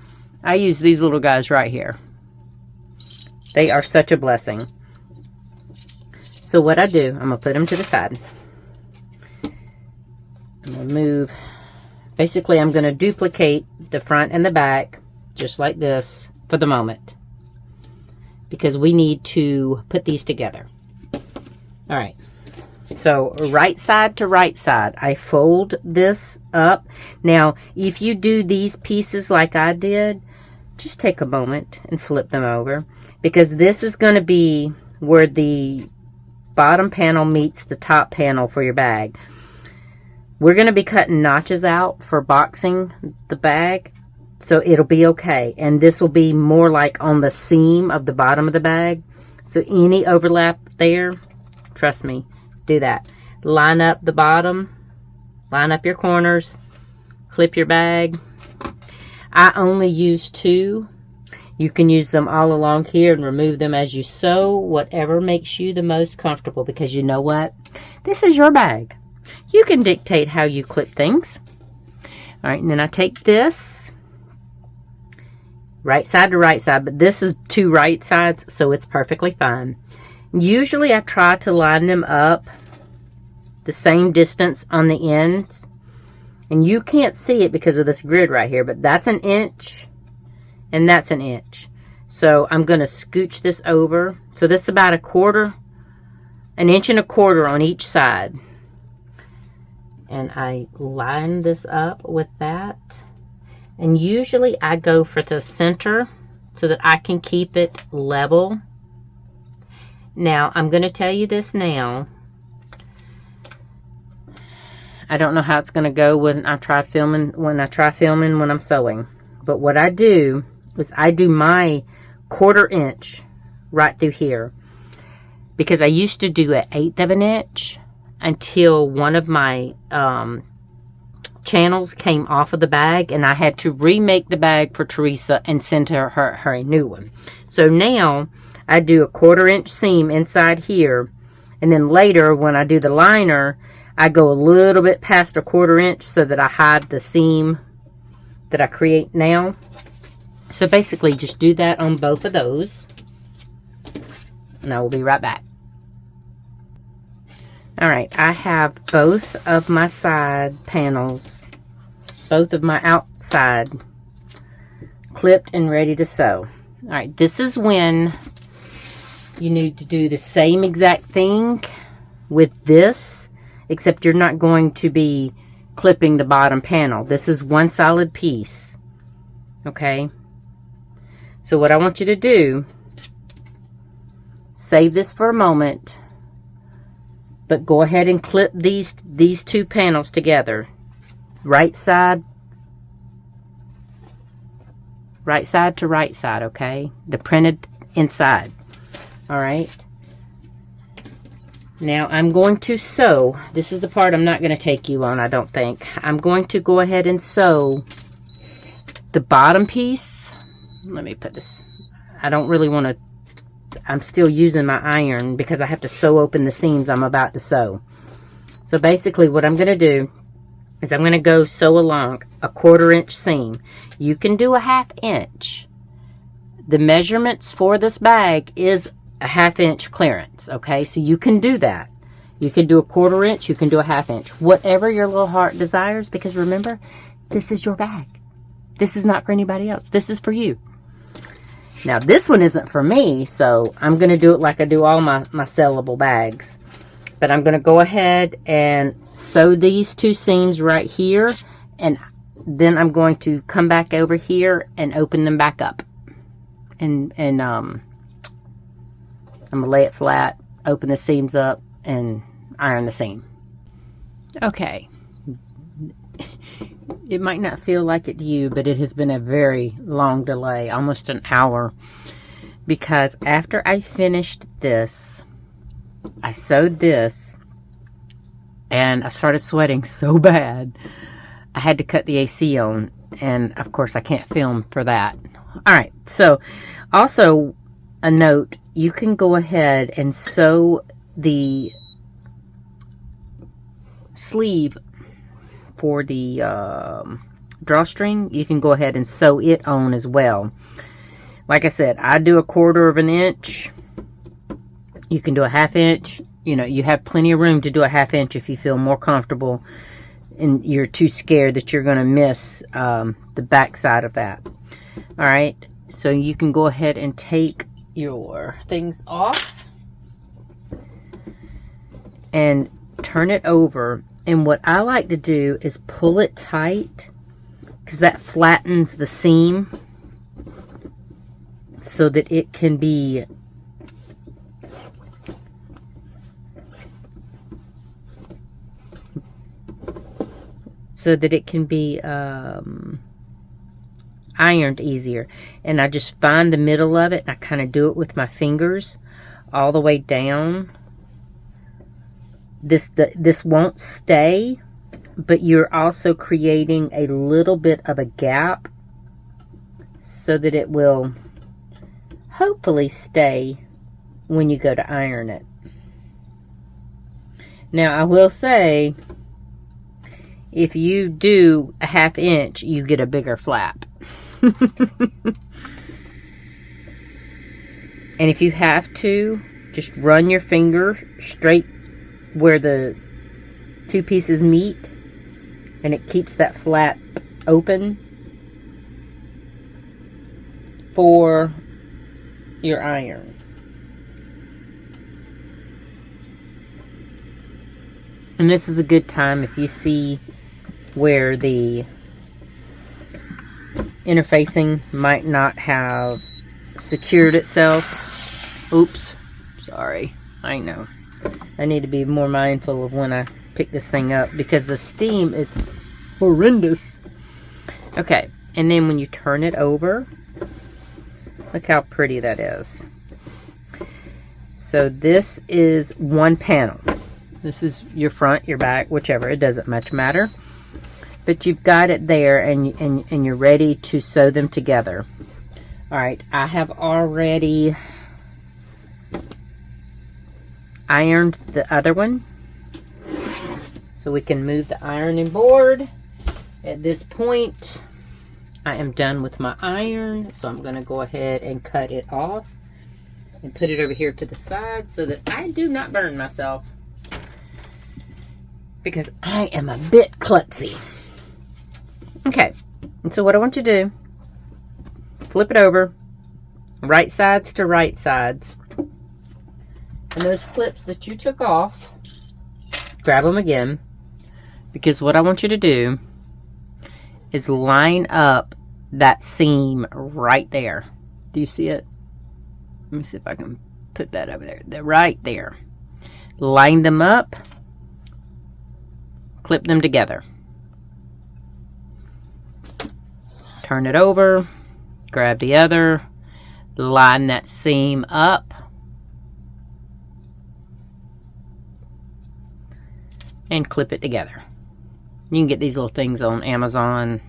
I use these little guys right here. They are such a blessing. So what I do, I'm going to put them to the side. I'm going to move. Basically, I'm going to duplicate the front and the back, just like this, for the moment. Because we need to put these together. Alright. So, right side to right side, I fold this up. Now, if you do these pieces like I did, just take a moment and flip them over. Because this is going to be where the bottom panel meets the top panel for your bag. We're going to be cutting notches out for boxing the bag, so it'll be okay. And this will be more like on the seam of the bottom of the bag. So any overlap there, trust me, do that. Line up the bottom, line up your corners, clip your bag. I only use 2. You can use them all along here and remove them as you sew, whatever makes you the most comfortable, because you know what? This is your bag. You can dictate how you clip things. Alright, and then I take this, right side to right side, but this is 2 right sides, so it's perfectly fine. Usually I try to line them up the same distance on the ends, and you can't see it because of this grid right here, but that's 1 inch. And that's 1 inch. So I'm going to scooch this over. So this is about 1/4 inch and 1/4 on each side. And I line this up with that. And usually I go for the center so that I can keep it level. Now, I'm going to tell you this now. I don't know how it's going to go when I try filming when I'm sewing. But what I do is I do my 1/4 inch right through here, because I used to do 1/8 of an inch until one of my channels came off of the bag, and I had to remake the bag for Teresa and send her a new one. So now I do a 1/4 inch seam inside here, and then later when I do the liner, I go a little bit past a 1/4 inch so that I hide the seam that I create now. So basically just do that on both of those. And I will be right back. Alright, I have both of my side panels, both of my outside clipped and ready to sew. Alright, this is when you need to do the same exact thing with this, except you're not going to be clipping the bottom panel. This is one solid piece. Okay? So what I want you to do, save this for a moment, but go ahead and clip these two panels together. Right side to right side, okay? The printed inside. Alright? Now I'm going to sew. This is the part I'm not going to take you on, I don't think. I'm going to go ahead and sew the bottom piece. Let me put this. I don't really want to. I'm still using my iron because I have to sew open the seams I'm about to sew. So basically what I'm going to do is I'm going to go sew along a 1/4 inch seam. You can do a 1/2 inch. The measurements for this bag is a 1/2 inch clearance, okay? So you can do that. You can do a 1/4 inch, you can do a 1/2 inch. Whatever your little heart desires, because remember, this is your bag. This is not for anybody else. This is for you. Now, this one isn't for me, so I'm going to do it like I do all my sellable bags. But I'm going to go ahead and sew these two seams right here, and then I'm going to come back over here and open them back up. And I'm going to lay it flat, open the seams up, and iron the seam. Okay. It might not feel like it to you, but it has been a very long delay, almost an hour. Because after I finished this, I sewed this, and I started sweating so bad, I had to cut the AC on. And, of course, I can't film for that. Alright, so, also, a note, you can go ahead and sew the sleeve for the drawstring. You can go ahead and sew it on as well. Like I said, I do a 1/4 inch. You can do a 1/2 inch. You know, you have plenty of room to do a 1/2 inch if you feel more comfortable and you're too scared that you're going to miss the back side of that. Alright, so you can go ahead and take your things off and turn it over. And what I like to do is pull it tight, because that flattens the seam so that it can be ironed easier. And I just find the middle of it, and I kind of do it with my fingers all the way down. This won't stay, but you're also creating a little bit of a gap so that it will hopefully stay when you go to iron it. Now, I will say, if you do a 1/2 inch, you get a bigger flap. And if you have to, just run your finger straight where the two pieces meet, and it keeps that flap open for your iron. And this is a good time if you see where the interfacing might not have secured itself. Oops, sorry, I know. I need to be more mindful of when I pick this thing up, because the steam is horrendous. Okay, and then when you turn it over, look how pretty that is. So this is one panel. This is your front, your back, whichever. It doesn't much matter. But you've got it there, and you're ready to sew them together. Alright, I have already ironed the other one. so we can move the ironing board. At this point, I am done with my iron, so I'm going to go ahead and cut it off and put it over here to the side so that I do not burn myself, because I am a bit klutzy. Okay, and so what I want you to do, flip it over, right sides to right sides, and those flips that you took off, grab them again, because what I want you to do is line up that seam right there. Do you see it? Let me see if I can put that over there. They're right there. Line them up, clip them together. Turn it over, grab the other, line that seam up, and clip it together. You can get these little things on Amazon.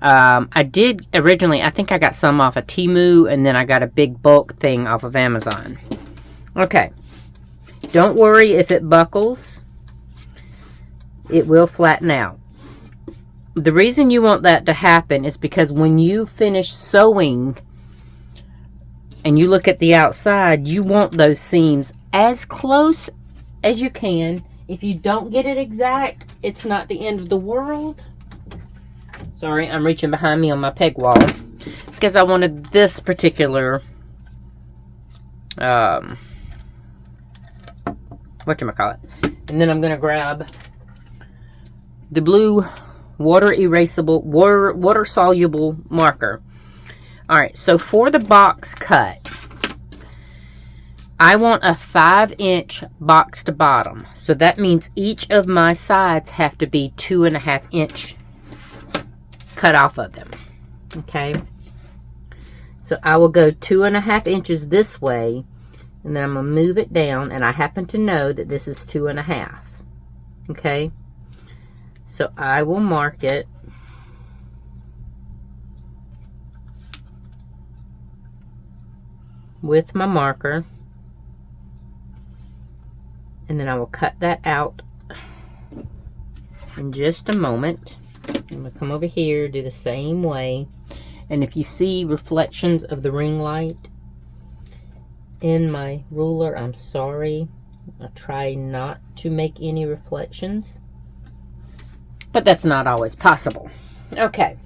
I did originally, I think I got some off of Temu, and then I got a big bulk thing off of Amazon. Okay. Don't worry if it buckles. It will flatten out. The reason you want that to happen is because when you finish sewing and you look at the outside, you want those seams as close as you can. If you don't get it exact, it's not the end of the world. Sorry, I'm reaching behind me on my peg wall because I wanted this particular whatchamacallit. And then I'm going to grab the blue water soluble marker. Alright, so for the box cut, I want a 5-inch box to bottom. So that means each of my sides have to be 2.5 inch cut off of them. Okay. So I will go 2.5 inches this way, and then I'm going to move it down, and I happen to know that this is 2.5. Okay. So I will mark it. With my marker. And then I will cut that out in just a moment. I'm going to come over here, do the same way. And if you see reflections of the ring light in my ruler, I'm sorry. I try not to make any reflections, but that's not always possible. Okay.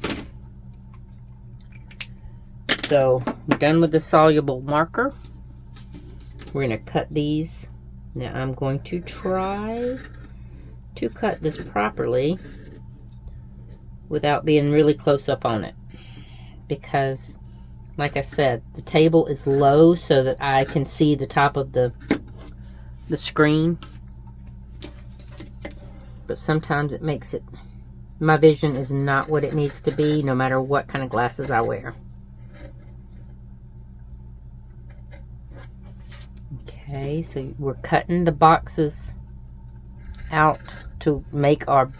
So we're done with the soluble marker. We're going to cut these. Now I'm going to try to cut this properly without being really close up on it, because like I said, the table is low so that I can see the top of the screen, but sometimes it makes it, my vision is not what it needs to be no matter what kind of glasses I wear. Okay, so we're cutting the boxes out to make our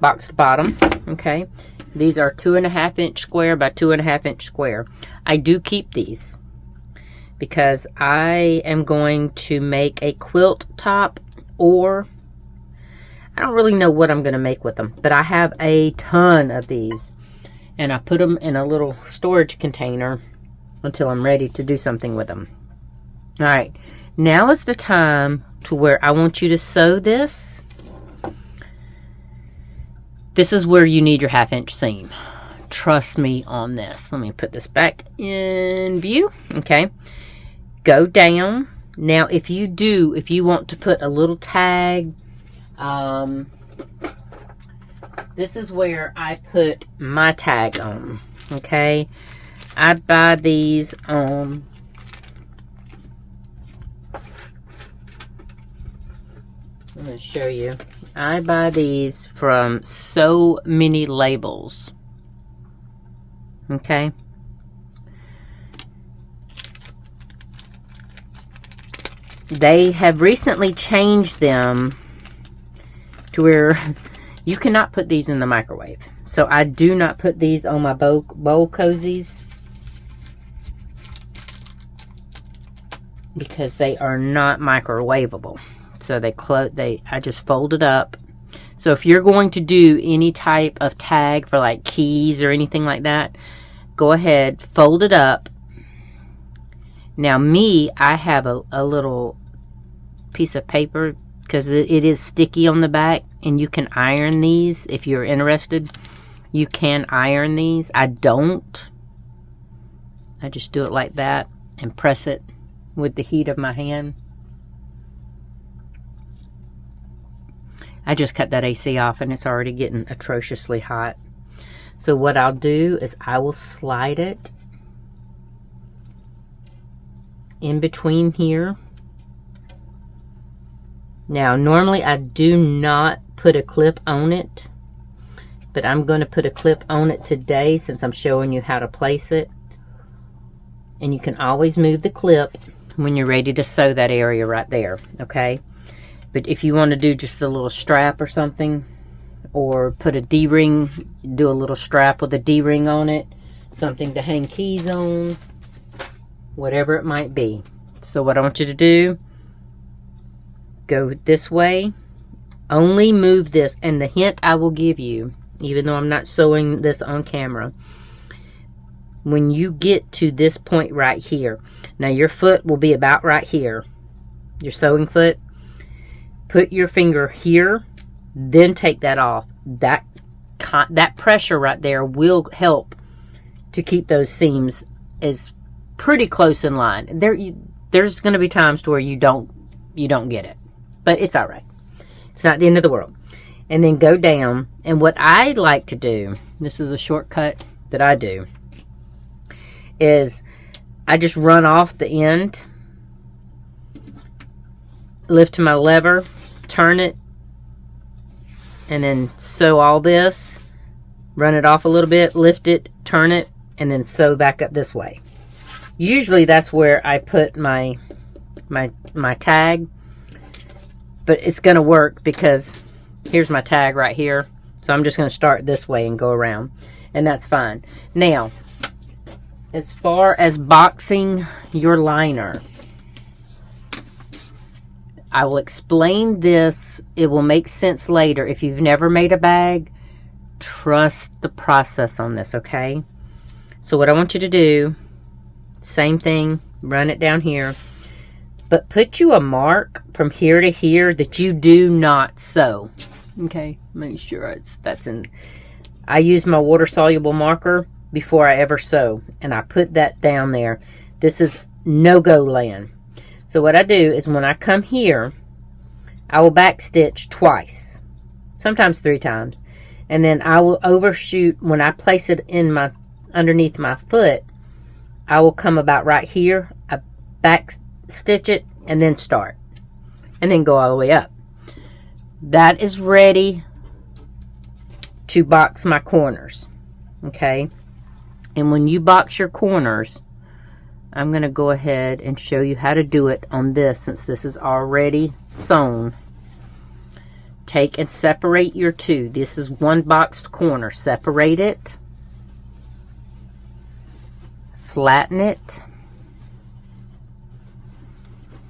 boxed bottom. Okay, these are 2.5 inch square by 2.5 inch square. I do keep these because I am going to make a quilt top, or I don't really know what I'm going to make with them, but I have a ton of these, and I put them in a little storage container until I'm ready to do something with them. Alright, now is the time to where I want you to sew this. This is where you need your 1/2 inch seam. Trust me on this. Let me put this back in view. Okay, go down. Now if you want to put a little tag, this is where I put my tag on. Okay, I buy these I'm going to show you. I buy these from So Many Labels. Okay. They have recently changed them to where you cannot put these in the microwave. So I do not put these on my bowl cozies because they are not microwavable. So I just fold it up. So if you're going to do any type of tag for like keys or anything like that, go ahead, fold it up. Now I have a little piece of paper because it is sticky on the back, and you can iron these if you're interested. You can iron these. I don't. I just do it like that and press it with the heat of my hand. I just cut that AC off and it's already getting atrociously hot. So what I'll do is I will slide it in between here. Now, normally I do not put a clip on it, but I'm going to put a clip on it today since I'm showing you how to place it. And you can always move the clip when you're ready to sew that area right there, okay? But if you want to do just a little strap or something, or put a D-ring, do a little strap with a D-ring on it, something to hang keys on, whatever it might be. So what I want you to do, go this way, only move this, and the hint I will give you, even though I'm not sewing this on camera, when you get to this point right here, now your foot will be about right here, your sewing foot, put your finger here, then take that off. That pressure right there will help to keep those seams as pretty close in line. There's going to be times to where you don't get it, but it's all right. It's not the end of the world. And then go down, and what I like to do, this is a shortcut that I do, is I just run off the end, lift my lever, turn it, and then sew all this, run it off a little bit, lift it, turn it, and then sew back up this way. Usually that's where I put my tag, but it's going to work because here's my tag right here. So I'm just going to start this way and go around, and that's fine. Now, as far as boxing your liner, I will explain this. It will make sense later. If you've never made a bag, trust the process on this, okay? So what I want you to do, same thing, run it down here, but put you a mark from here to here that you do not sew, okay? Make sure that's in. I use my water-soluble marker before I ever sew, and I put that down there. This is no-go land. So what I do is when I come here, I will back stitch twice, sometimes 3 times, and then I will overshoot. When I place it in underneath my foot, I will come about right here, I back stitch it, and then start, and then go all the way up. That is ready to box my corners, okay? And when you box your corners, I'm going to go ahead and show you how to do it on this, since this is already sewn. Take and separate your two. This is one boxed corner. Separate it. Flatten it.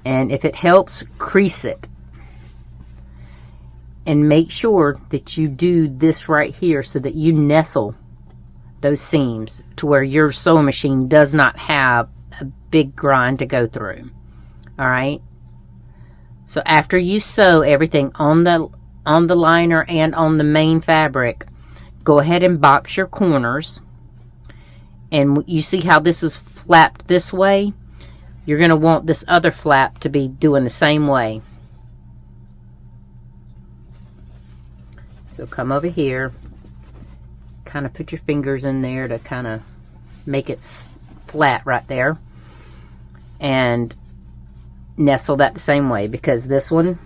And if it helps, crease it. And make sure that you do this right here so that you nestle those seams to where your sewing machine does not have a big grind to go through. All right. So after you sew everything on the liner and on the main fabric, go ahead and box your corners. And you see how this is flapped this way? You're going to want this other flap to be doing the same way. So come over here, kind of put your fingers in there to kind of make it flat right there, and nestle that the same way, because this one,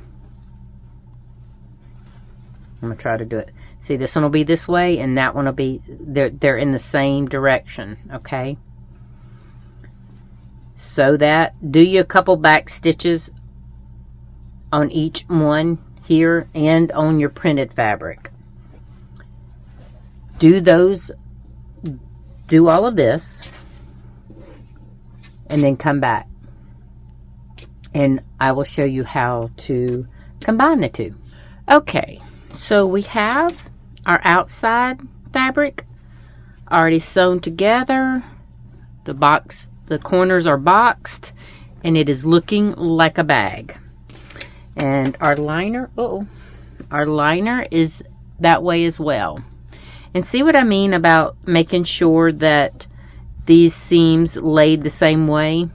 I'm going to try to do it. See, this one will be this way, and that one will be, they're in the same direction, okay? So that, do you a couple back stitches on each one here and on your printed fabric. Do all of this, and then come back. And I will show you how to combine the two. Okay, so we have our outside fabric already sewn together. The corners are boxed, and it is looking like a bag. And our liner, our liner is that way as well. And see what I mean about making sure that these seams laid the same way?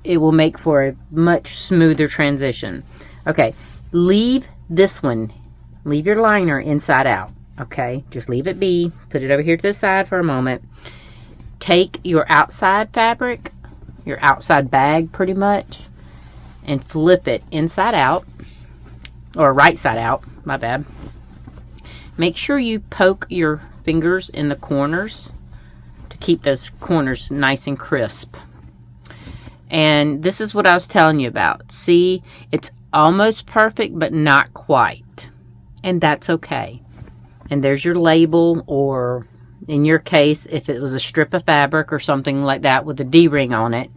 It will make for a much smoother transition. Okay, leave this one. Leave your liner inside out. Okay, just leave it be. Put it over here to the side for a moment. Take your outside fabric, your outside bag pretty much, and flip it inside out, or right side out, my bad. Make sure you poke your fingers in the corners to keep those corners nice and crisp. And this is what I was telling you about. See, it's almost perfect, but not quite. And that's okay. And there's your label, or in your case, if it was a strip of fabric or something like that with a D-ring on it.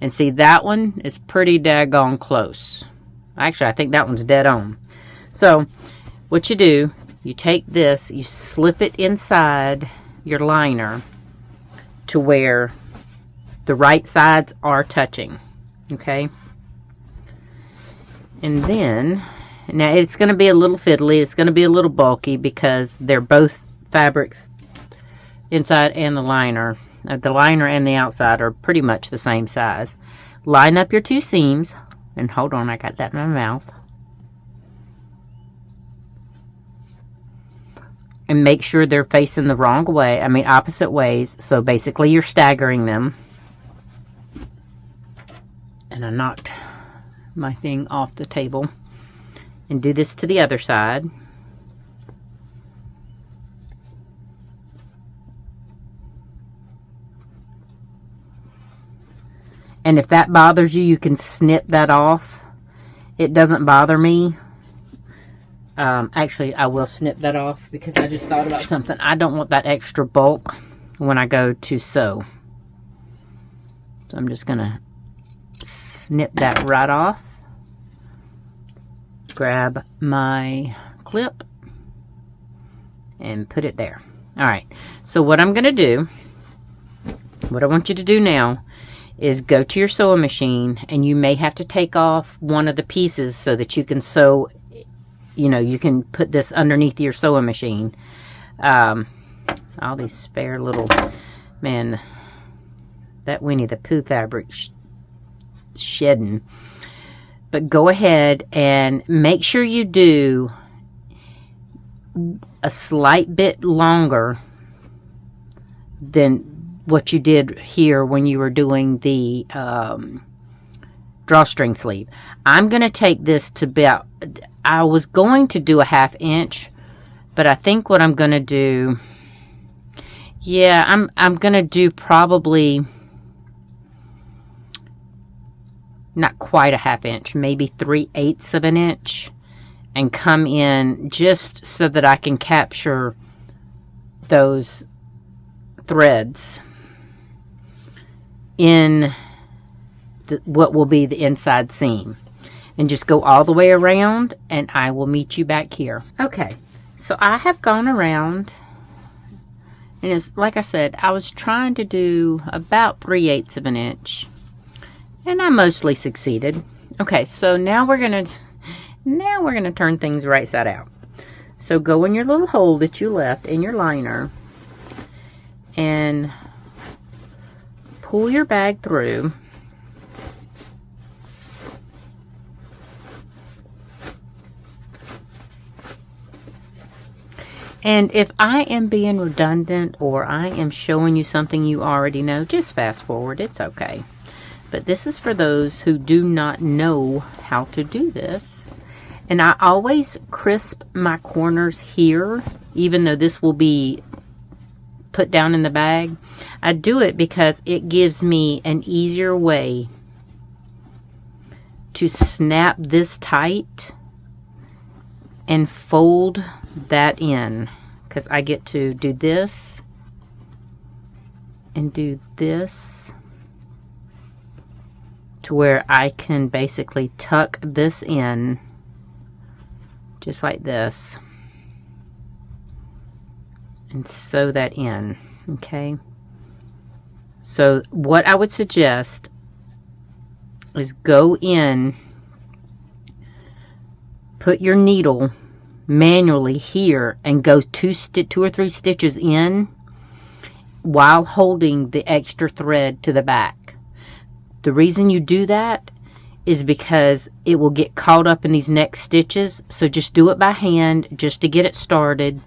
And see, that one is pretty daggone close. Actually, I think that one's dead on. So, what you do, you take this, you slip it inside your liner to where the right sides are touching. Okay? And then, now it's going to be a little fiddly. It's going to be a little bulky because they're both fabrics, inside and the liner. The liner and the outside are pretty much the same size. Line up your two seams. And hold on, I got that in my mouth. And make sure they're facing the wrong way. I mean, opposite ways. So basically, you're staggering them. And I knocked my thing off the table. And do this to the other side. And if that bothers you, you can snip that off. It doesn't bother me. Actually, I will snip that off because I just thought about something. I don't want that extra bulk when I go to sew. So I'm just going to snip that right off. Grab my clip and put it there. Alright, so what I'm going to do, what I want you to do now is go to your sewing machine, and you may have to take off one of the pieces so that you can sew, you know, you can put this underneath your sewing machine. All these spare little, man, that Winnie the Pooh fabric shedding. But go ahead and make sure you do a slight bit longer than what you did here when you were doing the drawstring sleeve. I'm going to take this to about, I was going to do a 1/2 inch, but I think what I'm going to do, yeah, I'm going to do probably not quite a 1/2 inch, maybe 3/8 of an inch, and come in just so that I can capture those threads in what will be the inside seam, and just go all the way around, and I will meet you back here. Okay, so I have gone around, and it's like I said, I was trying to do about 3/8 of an inch, and I mostly succeeded. Okay, so now we're gonna turn things right side out. So go in your little hole that you left in your liner and pull your bag through. And if I am being redundant or I am showing you something you already know, just fast forward, it's okay. But this is for those who do not know how to do this. And I always crisp my corners here, even though this will be put down in the bag. I do it because it gives me an easier way to snap this tight and fold that in, because I get to do this and do this to where I can basically tuck this in just like this and sew that in. Okay, so what I would suggest is go in, put your needle manually here and go two or three stitches in while holding the extra thread to the back. The reason you do that is because it will get caught up in these next stitches, so just do it by hand just to get it started,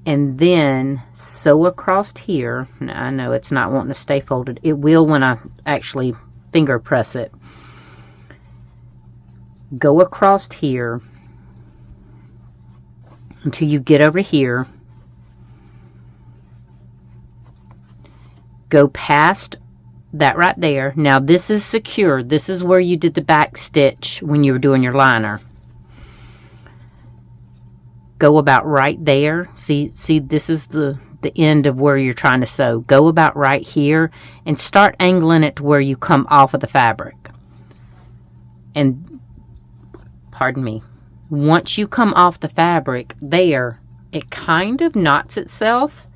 and then sew across here. Now, I know it's not wanting to stay folded. It will when I actually finger press it. Go across here until you get over here. Go past that right there. Now this is secure. This is where you did the back stitch when you were doing your liner. Go about right there. See, this is the end of where you're trying to sew. Go about right here and start angling it to where you come off of the fabric. And, pardon me, once you come off the fabric there, it kind of knots itself,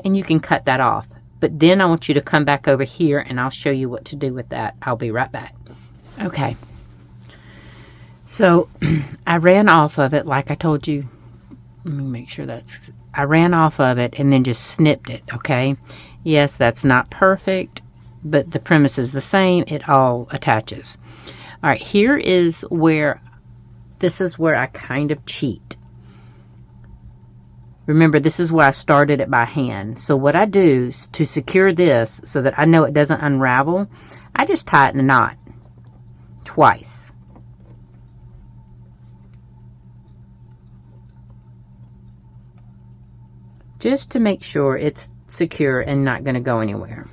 and you can cut that off. But then I want you to come back over here and I'll show you what to do with that. I'll be right back. Okay. So I ran off of it like I told you. Let me make sure that's... I ran off of it and then just snipped it, okay? Yes, that's not perfect, but the premise is the same. It all attaches. All right, here is where... This is where I kind of cheat. Remember, this is where I started it by hand. So what I do is to secure this so that I know it doesn't unravel, I just tie it in a knot twice. Just to make sure it's secure and not going to go anywhere.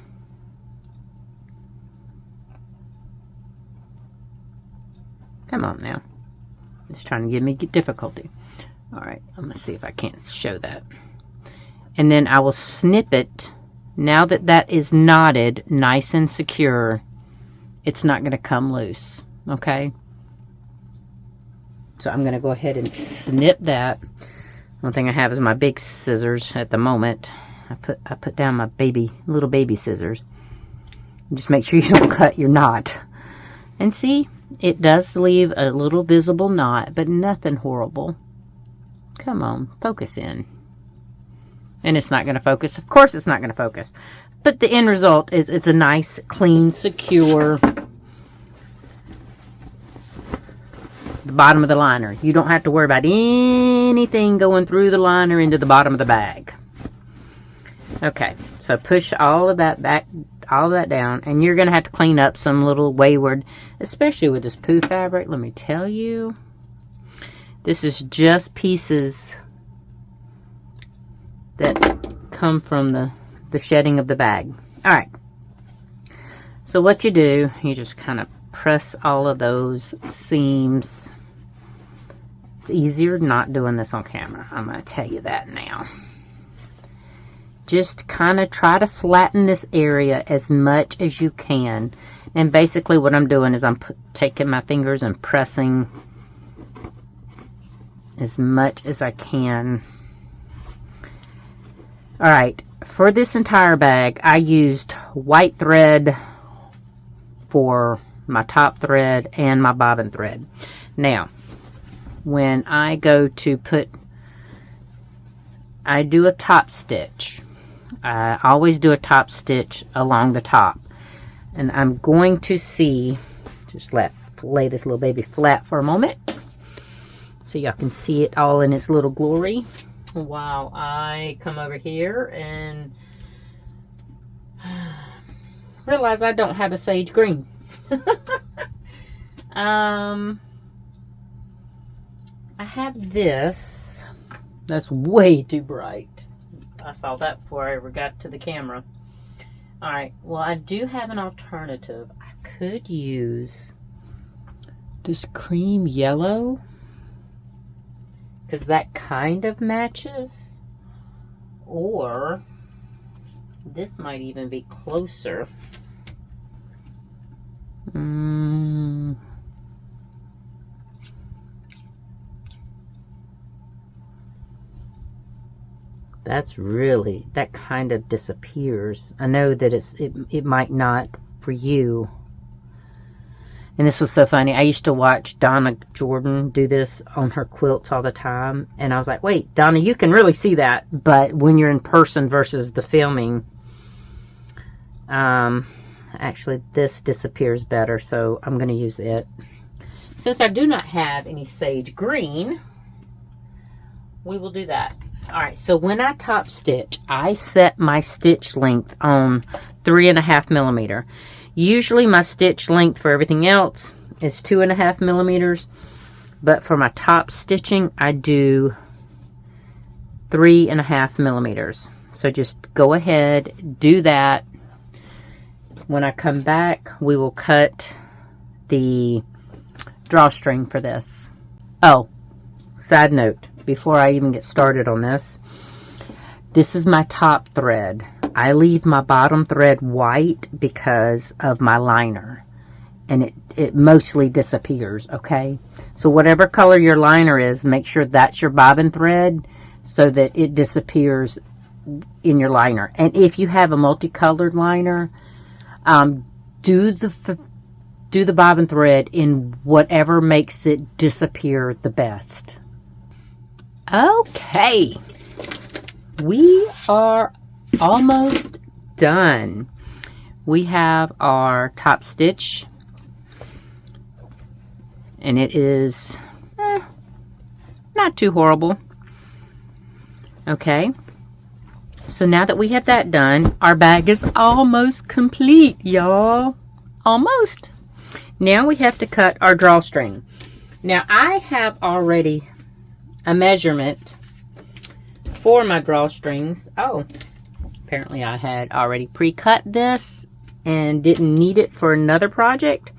Come on now. It's trying to give me difficulty. All right, I'm going to see if I can't show that. And then I will snip it. Now that that is knotted nice and secure, it's not going to come loose, okay? So I'm going to go ahead and snip that. One thing I have is my big scissors at the moment. I put down my little baby scissors. Just make sure you don't cut your knot. And see, it does leave a little visible knot, but nothing horrible. Come on, focus in. And it's not going to focus. Of course it's not going to focus. But the end result is it's a nice, clean, secure... the bottom of the liner. You don't have to worry about anything going through the liner into the bottom of the bag. Okay, so push all of that back, all of that down, and you're going to have to clean up some little wayward, especially with this poo fabric. Let me tell you, this is just pieces that come from the shedding of the bag. All right, so what you do, you just kind of press all of those seams. It's easier not doing this on camera. I'm going to tell you that now. Just kind of try to flatten this area as much as you can. And basically what I'm doing is I'm taking my fingers and pressing as much as I can. Alright, for this entire bag, I used white thread for my top thread and my bobbin thread. Now, when I go to I do a top stitch. I always do a top stitch along the top. And I'm going to just lay this little baby flat for a moment so y'all can see it all in its little glory while I come over here and realize I don't have a sage green. I have this. That's way too bright. I saw that before I ever got to the camera. Alright, well I do have an alternative. I could use this cream yellow, because that kind of matches. Or this might even be closer. That's really, that kind of disappears. I know that it might not for you. And this was so funny. I used to watch Donna Jordan do this on her quilts all the time. And I was like, wait, Donna, you can really see that. But when you're in person versus the filming, actually this disappears better. So I'm going to use it. Since I do not have any sage green, we will do that. Alright, so when I top stitch, I set my stitch length on 3.5 millimeter. Usually my stitch length for everything else is 2.5 millimeters, but for my top stitching, I do 3.5 millimeters. So just go ahead, do that. When I come back, we will cut the drawstring for this. Oh, side note, before I even get started on this, this is my top thread. I leave my bottom thread white because of my liner, and it mostly disappears, okay? So whatever color your liner is, make sure that's your bobbin thread so that it disappears in your liner. And if you have a multicolored liner, do the bobbin thread in whatever makes it disappear the best. Okay, we are almost done. We have our top stitch, and it is not too horrible. Okay, so now that we have that done, our bag is almost complete, y'all. Almost. Now we have to cut our drawstring. Now I have already a measurement for my drawstrings. Oh, apparently I had already pre-cut this and didn't need it for another project.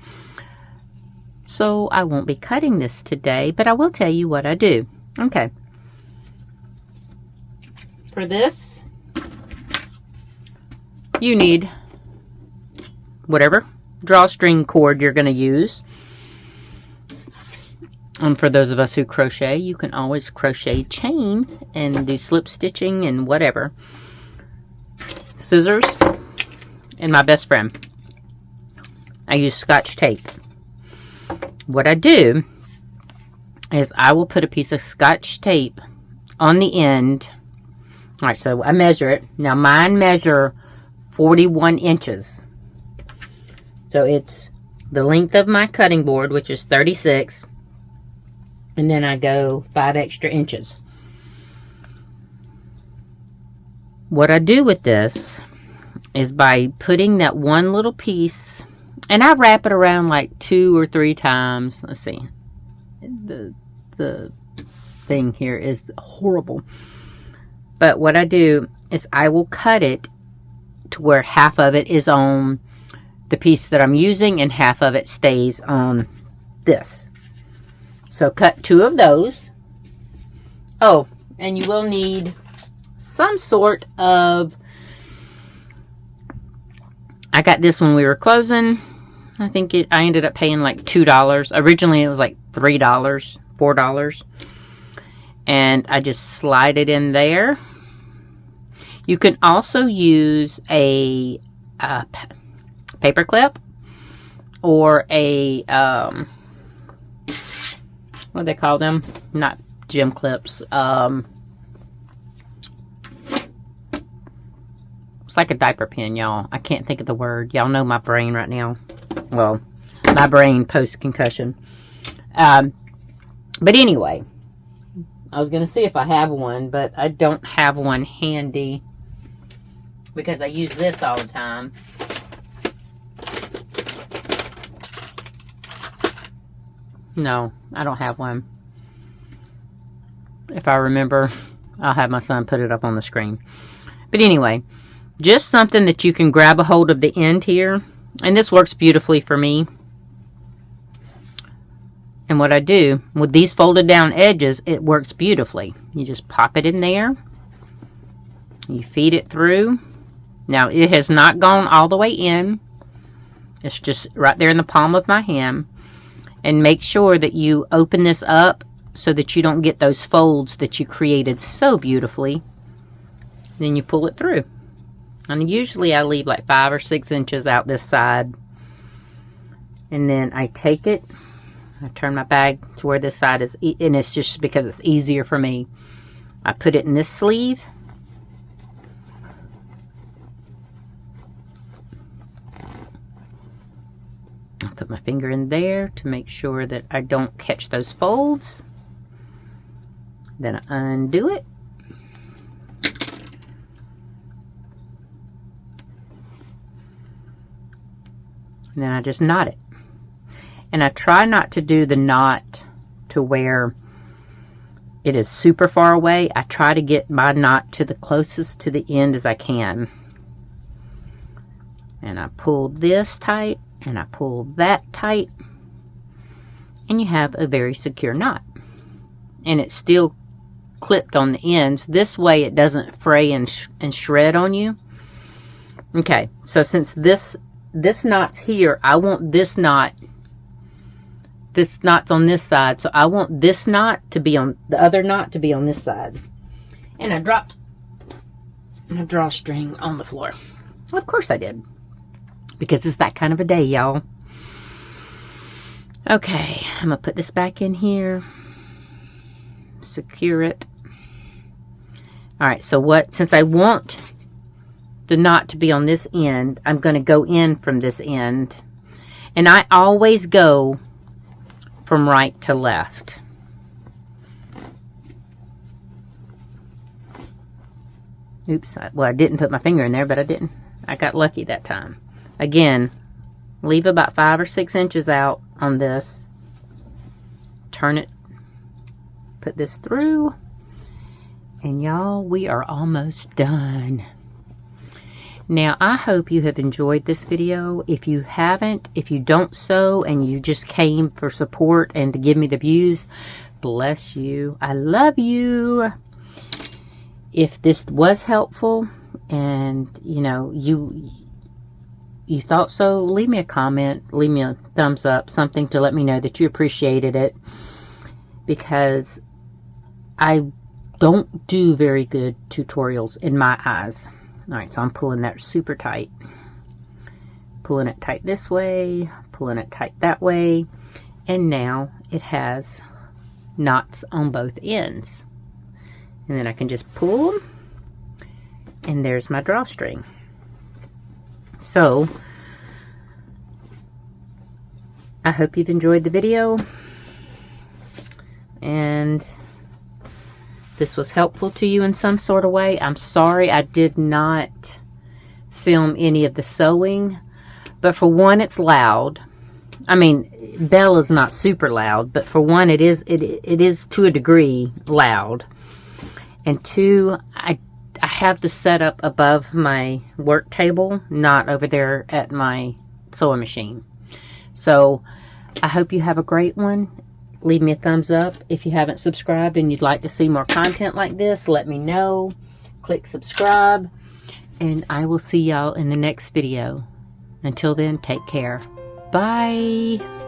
So I won't be cutting this today, but I will tell you what I do. Okay. For this, you need whatever drawstring cord you're going to use. And for those of us who crochet, you can always crochet chain and do slip stitching and whatever. Scissors, and my best friend. I use Scotch tape. What I do is I will put a piece of Scotch tape on the end. Alright, so I measure it. Now mine measure 41 inches. So it's the length of my cutting board, which is 36. And then I go 5 extra inches. What I do with this is by putting that one little piece, and I wrap it around like 2 or 3 times. Let's see. The thing here is horrible. But what I do is I will cut it to where half of it is on the piece that I'm using and half of it stays on this. So cut 2 of those. Oh, and you will need some sort of, I got this when we were closing. I think I ended up paying like $2. Originally it was like $3, $4. And I just slide it in there. You can also use a paper clip or a what do they call them? Not gym clips. It's like a diaper pin, y'all. I can't think of the word. Y'all know my brain right now. Well, my brain post-concussion. But anyway, I was going to see if I have one, but I don't have one handy because I use this all the time. No, I don't have one. If I remember, I'll have my son put it up on the screen. But anyway, just something that you can grab a hold of the end here. And this works beautifully for me. And what I do, with these folded down edges, it works beautifully. You just pop it in there. You feed it through. Now, it has not gone all the way in. It's just right there in the palm of my hand. And make sure that you open this up so that you don't get those folds that you created so beautifully. Then you pull it through. And usually I leave like 5 or 6 inches out this side. And then I take it, I turn my bag to where this side is, and it's just because it's easier for me. I put it in this sleeve. I put my finger in there to make sure that I don't catch those folds. Then I undo it. And then I just knot it. And I try not to do the knot to where it is super far away. I try to get my knot to the closest to the end as I can. And I pull this tight and I pull that tight. And you have a very secure knot. And it's still clipped on the ends. This way it doesn't fray and shred on you. Okay, so since this knot's here, I want this knot's on this side, so I want this knot to be on the other knot to be on this side. And I dropped my drawstring on the floor. Of course I did, because it's that kind of a day, y'all. Okay, I'm gonna put this back in here, secure it. All right, so since I want the knot to be on this end, I'm going to go in from this end. And I always go from right to left. Oops, I didn't put my finger in there, but I didn't. I got lucky that time. Again, leave about 5 or 6 inches out on this. Turn it, put this through. And y'all, we are almost done. Now, I hope you have enjoyed this video. If you haven't, if you don't sew and you just came for support and to give me the views, bless you. I love you. If this was helpful and, you know, you thought so, leave me a comment, leave me a thumbs up, something to let me know that you appreciated it. Because I don't do very good tutorials in my eyes. Alright, so I'm pulling that super tight. Pulling it tight this way, pulling it tight that way, and now it has knots on both ends. And then I can just pull them, and there's my drawstring. So, I hope you've enjoyed the video, and this was helpful to you in some sort of way. I'm sorry I did not film any of the sewing, but for one, it's loud. I mean, Bella's not super loud, but for one, it is to a degree loud. And two, I have the setup above my work table, not over there at my sewing machine. So I hope you have a great one. Leave me a thumbs up. If you haven't subscribed and you'd like to see more content like this, let me know. Click subscribe. And I will see y'all in the next video. Until then, take care. Bye.